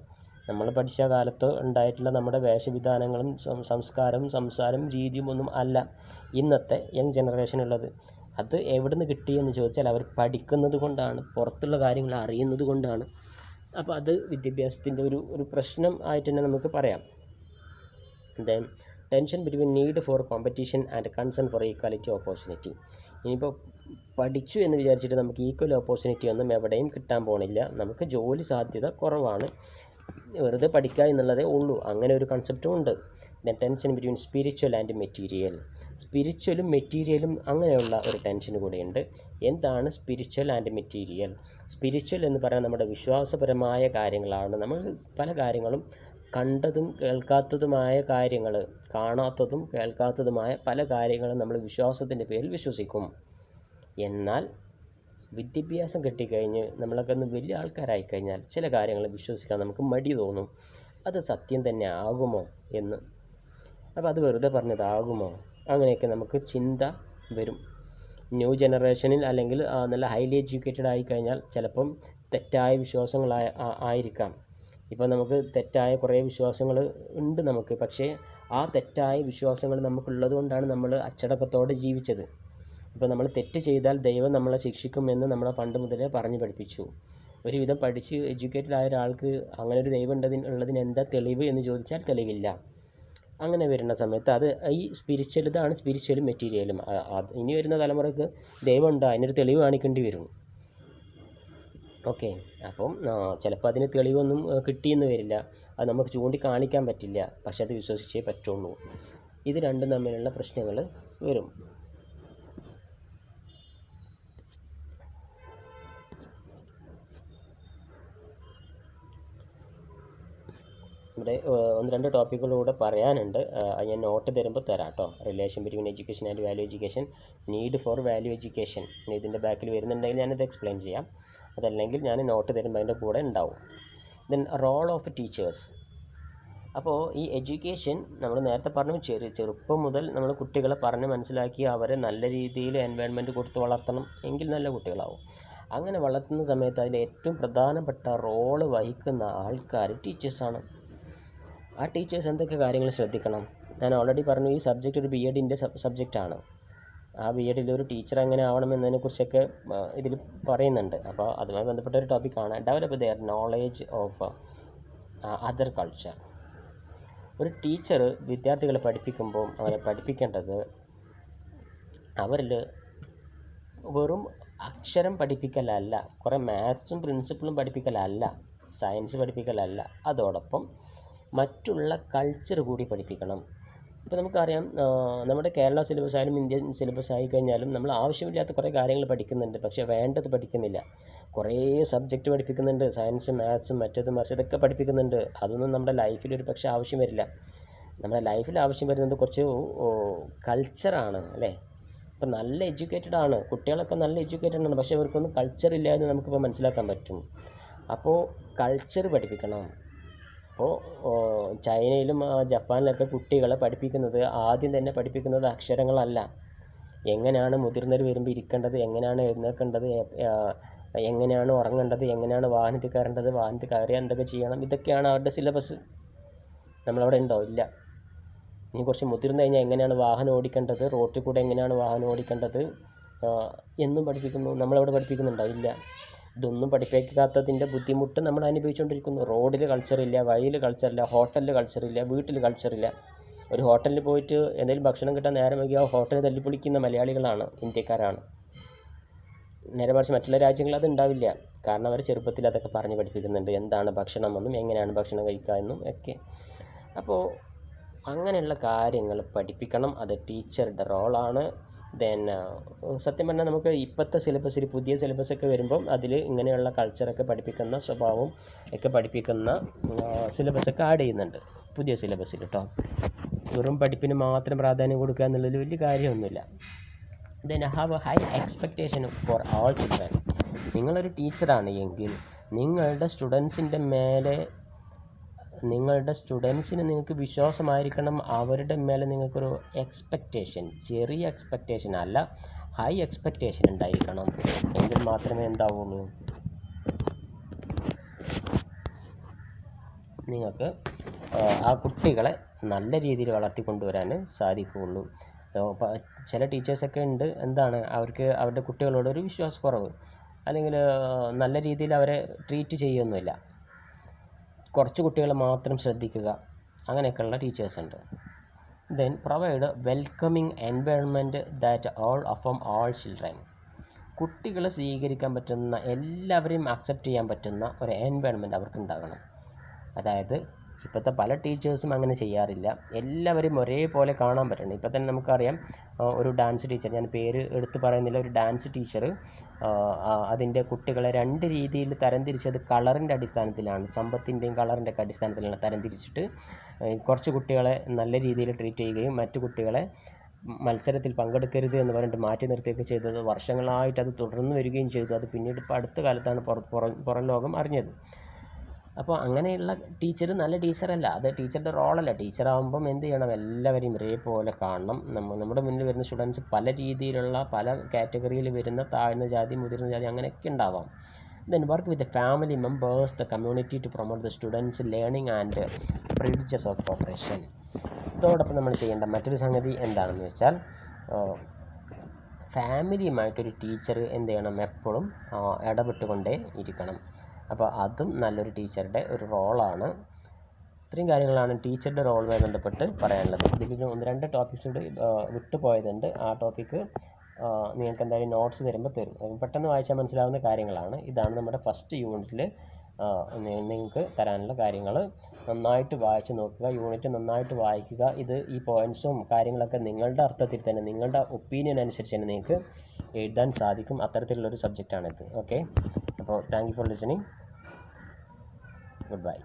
നമ്മൾ പഠിച്ച കാലത്ത് ഉണ്ടായിട്ടുള്ള നമ്മുടെ വേഷവിധാനങ്ങളും സംസ്കാരം, സംസാരം, രീതിയും ഒന്നും അല്ല ഇന്നത്തെ യങ് ജനറേഷനുള്ളത്. അത് എവിടെ നിന്ന് കിട്ടിയെന്ന് ചോദിച്ചാൽ അവർ പഠിക്കുന്നത് കൊണ്ടാണ്, പുറത്തുള്ള കാര്യങ്ങൾ അറിയുന്നത് കൊണ്ടാണ്. അപ്പോൾ അത് വിദ്യാഭ്യാസത്തിൻ്റെ ഒരു പ്രശ്നം ആയിട്ട് തന്നെ നമുക്ക് പറയാം. Then tension between need for competition and concern for equality opportunity. ഇനിയിപ്പോൾ പഠിച്ചു എന്ന് വിചാരിച്ചിട്ട് നമുക്ക് ഈക്വൽ ഓപ്പർച്യൂണിറ്റി ഒന്നും എവിടെയും കിട്ടാൻ പോണില്ല. നമുക്ക് ജോലി സാധ്യത കുറവാണ്, വെറുതെ പഠിക്കുക എന്നുള്ളതേ ഉള്ളൂ. അങ്ങനെ ഒരു കൺസെപ്റ്റും ഉണ്ട്. Then tension between spiritual and material. സ്പിരിച്വലും മെറ്റീരിയലും അങ്ങനെയുള്ള ഒരു ടെൻഷൻ കൂടെയുണ്ട്. എന്താണ് സ്പിരിച്വൽ ആൻഡ് മെറ്റീരിയൽ? സ്പിരിച്വൽ എന്ന് പറയുന്നത് നമ്മുടെ വിശ്വാസപരമായ കാര്യങ്ങളാണ്. നമ്മൾ പല കാര്യങ്ങളും കണ്ടതും കേൾക്കാത്തതുമായ കാര്യങ്ങൾ, കാണാത്തതും കേൾക്കാത്തതുമായ പല കാര്യങ്ങളും നമ്മൾ വിശ്വാസത്തിൻ്റെ പേരിൽ വിശ്വസിക്കും. എന്നാൽ വിദ്യാഭ്യാസം കിട്ടിക്കഴിഞ്ഞ് നമ്മളൊക്കെ ഒന്ന് വലിയ ആൾക്കാരായി കഴിഞ്ഞാൽ ചില കാര്യങ്ങൾ വിശ്വസിക്കാൻ നമുക്ക് മടി തോന്നും. അത് സത്യം തന്നെ ആകുമോ എന്ന്. അപ്പോൾ അത് വെറുതെ പറഞ്ഞതാകുമോ, അങ്ങനെയൊക്കെ നമുക്ക് ചിന്ത വരും. ന്യൂ ജനറേഷനിൽ അല്ലെങ്കിൽ നല്ല ഹൈലി എഡ്യൂക്കേറ്റഡ് ആയിക്കഴിഞ്ഞാൽ ചിലപ്പം തെറ്റായ വിശ്വാസങ്ങളായിരിക്കാം. ഇപ്പോൾ നമുക്ക് തെറ്റായ കുറേ വിശ്വാസങ്ങൾ ഉണ്ട് നമുക്ക്. പക്ഷേ ആ തെറ്റായ വിശ്വാസങ്ങൾ നമുക്കുള്ളത് കൊണ്ടാണ് നമ്മൾ അച്ചടക്കത്തോടെ ജീവിച്ചത്. ഇപ്പോൾ നമ്മൾ തെറ്റ് ചെയ്താൽ ദൈവം നമ്മളെ ശിക്ഷിക്കുമെന്ന് നമ്മളെ പണ്ട് മുതലേ പറഞ്ഞു പഠിപ്പിച്ചു. ഒരുവിധം പഠിച്ച് എഡ്യൂക്കേറ്റഡ് ആയ ഒരാൾക്ക് അങ്ങനെ ഒരു ദൈവം ഉള്ളതിന് എന്താ തെളിവ് എന്ന് ചോദിച്ചാൽ തെളിവില്ല. അങ്ങനെ വരുന്ന സമയത്ത് അത് ഈ സ്പിരിച്വൽ, ഇതാണ് സ്പിരിച്വലും മെറ്റീരിയലും. ഇനി വരുന്ന തലമുറയ്ക്ക് ദൈവം ഉണ്ടോ അതിനൊരു തെളിവ് കാണിക്കേണ്ടി വരും. ഓക്കെ. അപ്പം ചിലപ്പോൾ അതിന് തെളിവൊന്നും കിട്ടിയെന്ന് വരില്ല, അത് നമുക്ക് ചൂണ്ടിക്കാണിക്കാൻ പറ്റില്ല, പക്ഷെ അത് വിശ്വസിച്ചേ പറ്റുള്ളൂ. ഇത് രണ്ടും തമ്മിലുള്ള പ്രശ്നങ്ങൾ വരും. ഇവിടെ 1-2 ടോപ്പിക്കുകളൂടെ പറയാനുണ്ട്. ഞാൻ നോട്ട് തരുമ്പോൾ തരാം കേട്ടോ. Relation between education and value education, need for value education, ഇതിൻ്റെ ബാക്കിൽ വരുന്നുണ്ടെങ്കിൽ ഞാനത് എക്സ്പ്ലെയിൻ ചെയ്യാം. അതല്ലെങ്കിൽ ഞാൻ നോട്ട് തരുമ്പോൾ അതിൻ്റെ കൂടെ ഉണ്ടാവും. Then role of teachers. അപ്പോൾ ഈ എഡ്യൂക്കേഷൻ നമ്മൾ നേരത്തെ പറഞ്ഞു, ചെറുപ്പം മുതൽ നമ്മൾ കുട്ടികളെ പറഞ്ഞ് മനസ്സിലാക്കി അവരെ നല്ല രീതിയിൽ എൻവയൺമെൻറ്റ് കൊടുത്ത് വളർത്തണം, എങ്കിൽ നല്ല കുട്ടികളാവും. അങ്ങനെ വളർത്തുന്ന സമയത്ത് അതിൽ ഏറ്റവും പ്രധാനപ്പെട്ട റോള് വഹിക്കുന്ന ആൾക്കാർ ടീച്ചേഴ്സാണ്. ആ ടീച്ചേഴ്സ് എന്തൊക്കെ കാര്യങ്ങൾ ശ്രദ്ധിക്കണം? ഞാൻ ഓൾറെഡി പറഞ്ഞു, ഈ സബ്ജക്റ്റ് ഒരു BEdൻ്റെ സബ്ജക്റ്റാണ്. ആ BEdൽ ഒരു ടീച്ചർ എങ്ങനെ ആവണമെന്നതിനെക്കുറിച്ചൊക്കെ ഇതിൽ പറയുന്നുണ്ട്. അപ്പോൾ അതുമായി ബന്ധപ്പെട്ട ഒരു ടോപ്പിക്കാണ് develop their knowledge of other culture. ഒരു ടീച്ചർ വിദ്യാർത്ഥികളെ പഠിപ്പിക്കുമ്പോൾ അവരെ പഠിപ്പിക്കേണ്ടത് അവരിൽ വെറും അക്ഷരം പഠിപ്പിക്കലല്ല, കുറേ മാത്സും പ്രിൻസിപ്പിളും പഠിപ്പിക്കലല്ല, സയൻസ് പഠിപ്പിക്കലല്ല, അതോടൊപ്പം മറ്റുള്ള കൾച്ചർ കൂടി പഠിപ്പിക്കണം. ഇപ്പോൾ നമുക്കറിയാം, നമ്മുടെ കേരള സിലബസ് ആയാലും ഇന്ത്യൻ സിലബസ് ആയി കഴിഞ്ഞാലും നമ്മൾ ആവശ്യമില്ലാത്ത കുറേ കാര്യങ്ങൾ പഠിക്കുന്നുണ്ട്, പക്ഷേ വേണ്ടത് പഠിക്കുന്നില്ല. കുറേ സബ്ജക്റ്റ് പഠിപ്പിക്കുന്നുണ്ട്, സയൻസ്, മാത്സും മറ്റേത് മറിച്ച് ഇതൊക്കെ പഠിപ്പിക്കുന്നുണ്ട്. അതൊന്നും നമ്മുടെ ലൈഫിൽ ഒരു പക്ഷേ ആവശ്യം വരില്ല. നമ്മുടെ ലൈഫിൽ ആവശ്യം വരുന്നത് കുറച്ച് കൾച്ചറാണ്, അല്ലേ? ഇപ്പം നല്ല എഡ്യൂക്കേറ്റഡ് ആണ് കുട്ടികളൊക്കെ, നല്ല എഡ്യൂക്കേറ്റഡ് ആണ്, പക്ഷേ അവർക്കൊന്നും കൾച്ചർ ഇല്ല എന്ന് നമുക്കിപ്പോൾ മനസ്സിലാക്കാൻ പറ്റും. അപ്പോൾ കൾച്ചർ പഠിപ്പിക്കണം. അപ്പോൾ ചൈനയിലും ജപ്പാനിലൊക്കെ കുട്ടികളെ പഠിപ്പിക്കുന്നത് ആദ്യം തന്നെ പഠിപ്പിക്കുന്നത് അക്ഷരങ്ങളല്ല, എങ്ങനെയാണ് മുതിർന്നവർ വരുമ്പോൾ ഇരിക്കേണ്ടത്, എങ്ങനെയാണ് എഴുന്നേൽക്കേണ്ടത്, എങ്ങനെയാണ് ഉറങ്ങേണ്ടത്, എങ്ങനെയാണ് വാഹനത്തിൽ കയറേണ്ടത്, വാഹനത്തിൽ കയറിയാൽ എന്തൊക്കെ ചെയ്യണം, ഇതൊക്കെയാണ് അവരുടെ സിലബസ്. നമ്മളവിടെ ഉണ്ടോ? ഇല്ല. ഇനി കുറച്ച് മുതിർന്നു കഴിഞ്ഞാൽ എങ്ങനെയാണ് വാഹനം ഓടിക്കേണ്ടത്, റോട്ടിൽ കൂടെ എങ്ങനെയാണ് വാഹനം ഓടിക്കേണ്ടത് എന്നും പഠിപ്പിക്കുന്നു. നമ്മളവിടെ പഠിപ്പിക്കുന്നുണ്ടോ? ഇല്ല. ഇതൊന്നും പഠിപ്പിക്കാത്തതിൻ്റെ ബുദ്ധിമുട്ട് നമ്മൾ അനുഭവിച്ചുകൊണ്ടിരിക്കുന്നു. റോഡിൽ കൾച്ചറില്ല, വഴിയിൽ കൾച്ചറില്ല, ഹോട്ടലിൽ കൾച്ചറില്ല, വീട്ടിൽ കൾച്ചറില്ല. ഒരു ഹോട്ടലിൽ പോയിട്ട് എന്തെങ്കിലും ഭക്ഷണം കിട്ടാൻ നേരം വൈകി ആ ഹോട്ടൽ തല്ലിപ്പൊളിക്കുന്ന മലയാളികളാണ്, ഇന്ത്യക്കാരാണ്. നേരെ മറിച്ച് മറ്റുള്ള രാജ്യങ്ങളിൽ അത് ഉണ്ടാവില്ല, കാരണം അവർ ചെറുപ്പത്തിൽ അതൊക്കെ പറഞ്ഞ് പഠിപ്പിക്കുന്നുണ്ട്, എന്താണ് ഭക്ഷണം എന്നും എങ്ങനെയാണ് ഭക്ഷണം കഴിക്കുക എന്നും ഒക്കെ. അപ്പോൾ അങ്ങനെയുള്ള കാര്യങ്ങൾ പഠിപ്പിക്കണം, അത് ടീച്ചറുടെ റോളാണ്. ദെൻ സത്യം പറഞ്ഞാൽ നമുക്ക് ഇപ്പോഴത്തെ സിലബസിൽ, പുതിയ സിലബസൊക്കെ വരുമ്പം അതിൽ ഇങ്ങനെയുള്ള കൾച്ചറൊക്കെ പഠിപ്പിക്കുന്ന സ്വഭാവം ഒക്കെ പഠിപ്പിക്കുന്ന സിലബസൊക്കെ ആഡ് ചെയ്യുന്നുണ്ട് പുതിയ സിലബസിൽ കേട്ടോ. വെറും പഠിപ്പിന് മാത്രം പ്രാധാന്യം കൊടുക്കുക എന്നുള്ളതിൽ വലിയ കാര്യമൊന്നുമില്ല. Then have A high expectation for all children. നിങ്ങളൊരു ടീച്ചറാണ് എങ്കിൽ നിങ്ങളുടെ സ്റ്റുഡൻസിന് നിങ്ങൾക്ക് വിശ്വാസമായിരിക്കണം, അവരുടെ മേലെ നിങ്ങൾക്കൊരു എക്സ്പെക്റ്റേഷൻ, ചെറിയ എക്സ്പെക്റ്റേഷൻ അല്ല, ഹൈ എക്സ്പെക്റ്റേഷൻ ഉണ്ടായിരിക്കണം. എങ്കിൽ മാത്രമേ എന്താവുള്ളൂ, നിങ്ങൾക്ക് ആ കുട്ടികളെ നല്ല രീതിയിൽ വളർത്തിക്കൊണ്ടുവരാൻ സാധിക്കുകയുള്ളൂ. ചില ടീച്ചേഴ്സൊക്കെ ഉണ്ട്, എന്താണ്, അവർക്ക് അവരുടെ കുട്ടികളോടൊരു വിശ്വാസക്കുറവ്, അല്ലെങ്കിൽ നല്ല രീതിയിൽ അവരെ ട്രീറ്റ് ചെയ്യുകയൊന്നുമില്ല, കുറച്ച് കുട്ടികളെ മാത്രം ശ്രദ്ധിക്കുക, അങ്ങനെയൊക്കെയുള്ള ടീച്ചേഴ്സ് ഉണ്ട്. Then provide welcoming environment that all children. കുട്ടികളെ സ്വീകരിക്കാൻ പറ്റുന്ന, എല്ലാവരെയും അക്സെപ്റ്റ് ചെയ്യാൻ പറ്റുന്ന ഒരു എൻവയൺമെൻറ്റ് അവർക്ക് ഉണ്ടാകണം. അതായത് ഇപ്പോഴത്തെ പല ടീച്ചേഴ്സും അങ്ങനെ ചെയ്യാറില്ല, എല്ലാവരെയും ഒരേപോലെ കാണാൻ പറ്റണം. ഇപ്പം തന്നെ നമുക്കറിയാം, ഒരു ഡാൻസ് ടീച്ചർ, ഞാൻ പേര് എടുത്ത് പറയുന്നില്ല, ഒരു ഡാൻസ് ടീച്ചർ അതിൻ്റെ കുട്ടികളെ 2 രീതിയിൽ തരംതിരിച്ചത് കളറിൻ്റെ അടിസ്ഥാനത്തിലാണ്, സമ്പത്തിൻ്റെയും കളറിൻ്റെ ഒക്കെ അടിസ്ഥാനത്തിലാണ് തരംതിരിച്ചിട്ട് കുറച്ച് കുട്ടികളെ നല്ല രീതിയിൽ ട്രീറ്റ് ചെയ്യുകയും മറ്റു കുട്ടികളെ മത്സരത്തിൽ പങ്കെടുക്കരുത് എന്ന് പറഞ്ഞിട്ട് മാറ്റി നിർത്തുകയൊക്കെ ചെയ്തത് വർഷങ്ങളായിട്ട് അത് തുടർന്ന് വരികയും ചെയ്തു. അത് പിന്നീട് ഇപ്പോൾ അടുത്ത കാലത്താണ് പുറം ലോകം അറിഞ്ഞത്. അപ്പോൾ അങ്ങനെയുള്ള ടീച്ചർ നല്ല ടീച്ചറല്ല, അത് ടീച്ചറുടെ റോളല്ല. ടീച്ചറാകുമ്പം എന്ത് ചെയ്യണം, എല്ലാവരെയും ഒരേപോലെ കാണണം. നമ്മുടെ മുന്നിൽ വരുന്ന സ്റ്റുഡൻസ് പല രീതിയിലുള്ള, പല കാറ്റഗറിയിൽ വരുന്ന, താഴ്ന്ന ജാതി, മുതിർന്ന ജാതി, അങ്ങനെയൊക്കെ ഉണ്ടാവാം. Then work with the family members, the community to promote the students learning and privileges of cooperation. ഇതോടൊപ്പം നമ്മൾ ചെയ്യേണ്ട മറ്റൊരു സംഗതി എന്താണെന്ന് വെച്ചാൽ, ഫാമിലിയുമായിട്ടൊരു ടീച്ചർ എന്ത് ചെയ്യണം, എപ്പോഴും ഇടപെട്ടുകൊണ്ടേ ഇരിക്കണം. അപ്പോൾ അതും നല്ലൊരു ടീച്ചറുടെ ഒരു റോളാണ്. ഇത്രയും കാര്യങ്ങളാണ് ടീച്ചറുടെ റോളുമായി ബന്ധപ്പെട്ട് പറയാനുള്ളത്. ഇതിൽ 1-2 ടോപ്പിക്സ് കൂടി വിട്ടുപോയതുണ്ട്, ആ ടോപ്പിക്ക് നിങ്ങൾക്ക് എന്തായാലും നോട്ട്സ് തരുമ്പോൾ തരും. പെട്ടെന്ന് വായിച്ചാൽ മനസ്സിലാവുന്ന കാര്യങ്ങളാണ്. ഇതാണ് നമ്മുടെ ഫസ്റ്റ് യൂണിറ്റിൽ നിങ്ങൾക്ക് തരാനുള്ള കാര്യങ്ങൾ. നന്നായിട്ട് വായിച്ച് നോക്കുക, യൂണിറ്റ് നന്നായിട്ട് വായിക്കുക. ഈ പോയിൻറ്റ്സും കാര്യങ്ങളൊക്കെ നിങ്ങളുടെ അർത്ഥത്തിൽ തന്നെ, നിങ്ങളുടെ ഒപ്പീനിയൻ അനുസരിച്ച് തന്നെ നിങ്ങൾക്ക് എഴുതാൻ സാധിക്കും. അത്തരത്തിലുള്ളൊരു സബ്ജക്റ്റാണിത്. ഓക്കെ, അപ്പോൾ thank you for listening. Good bye.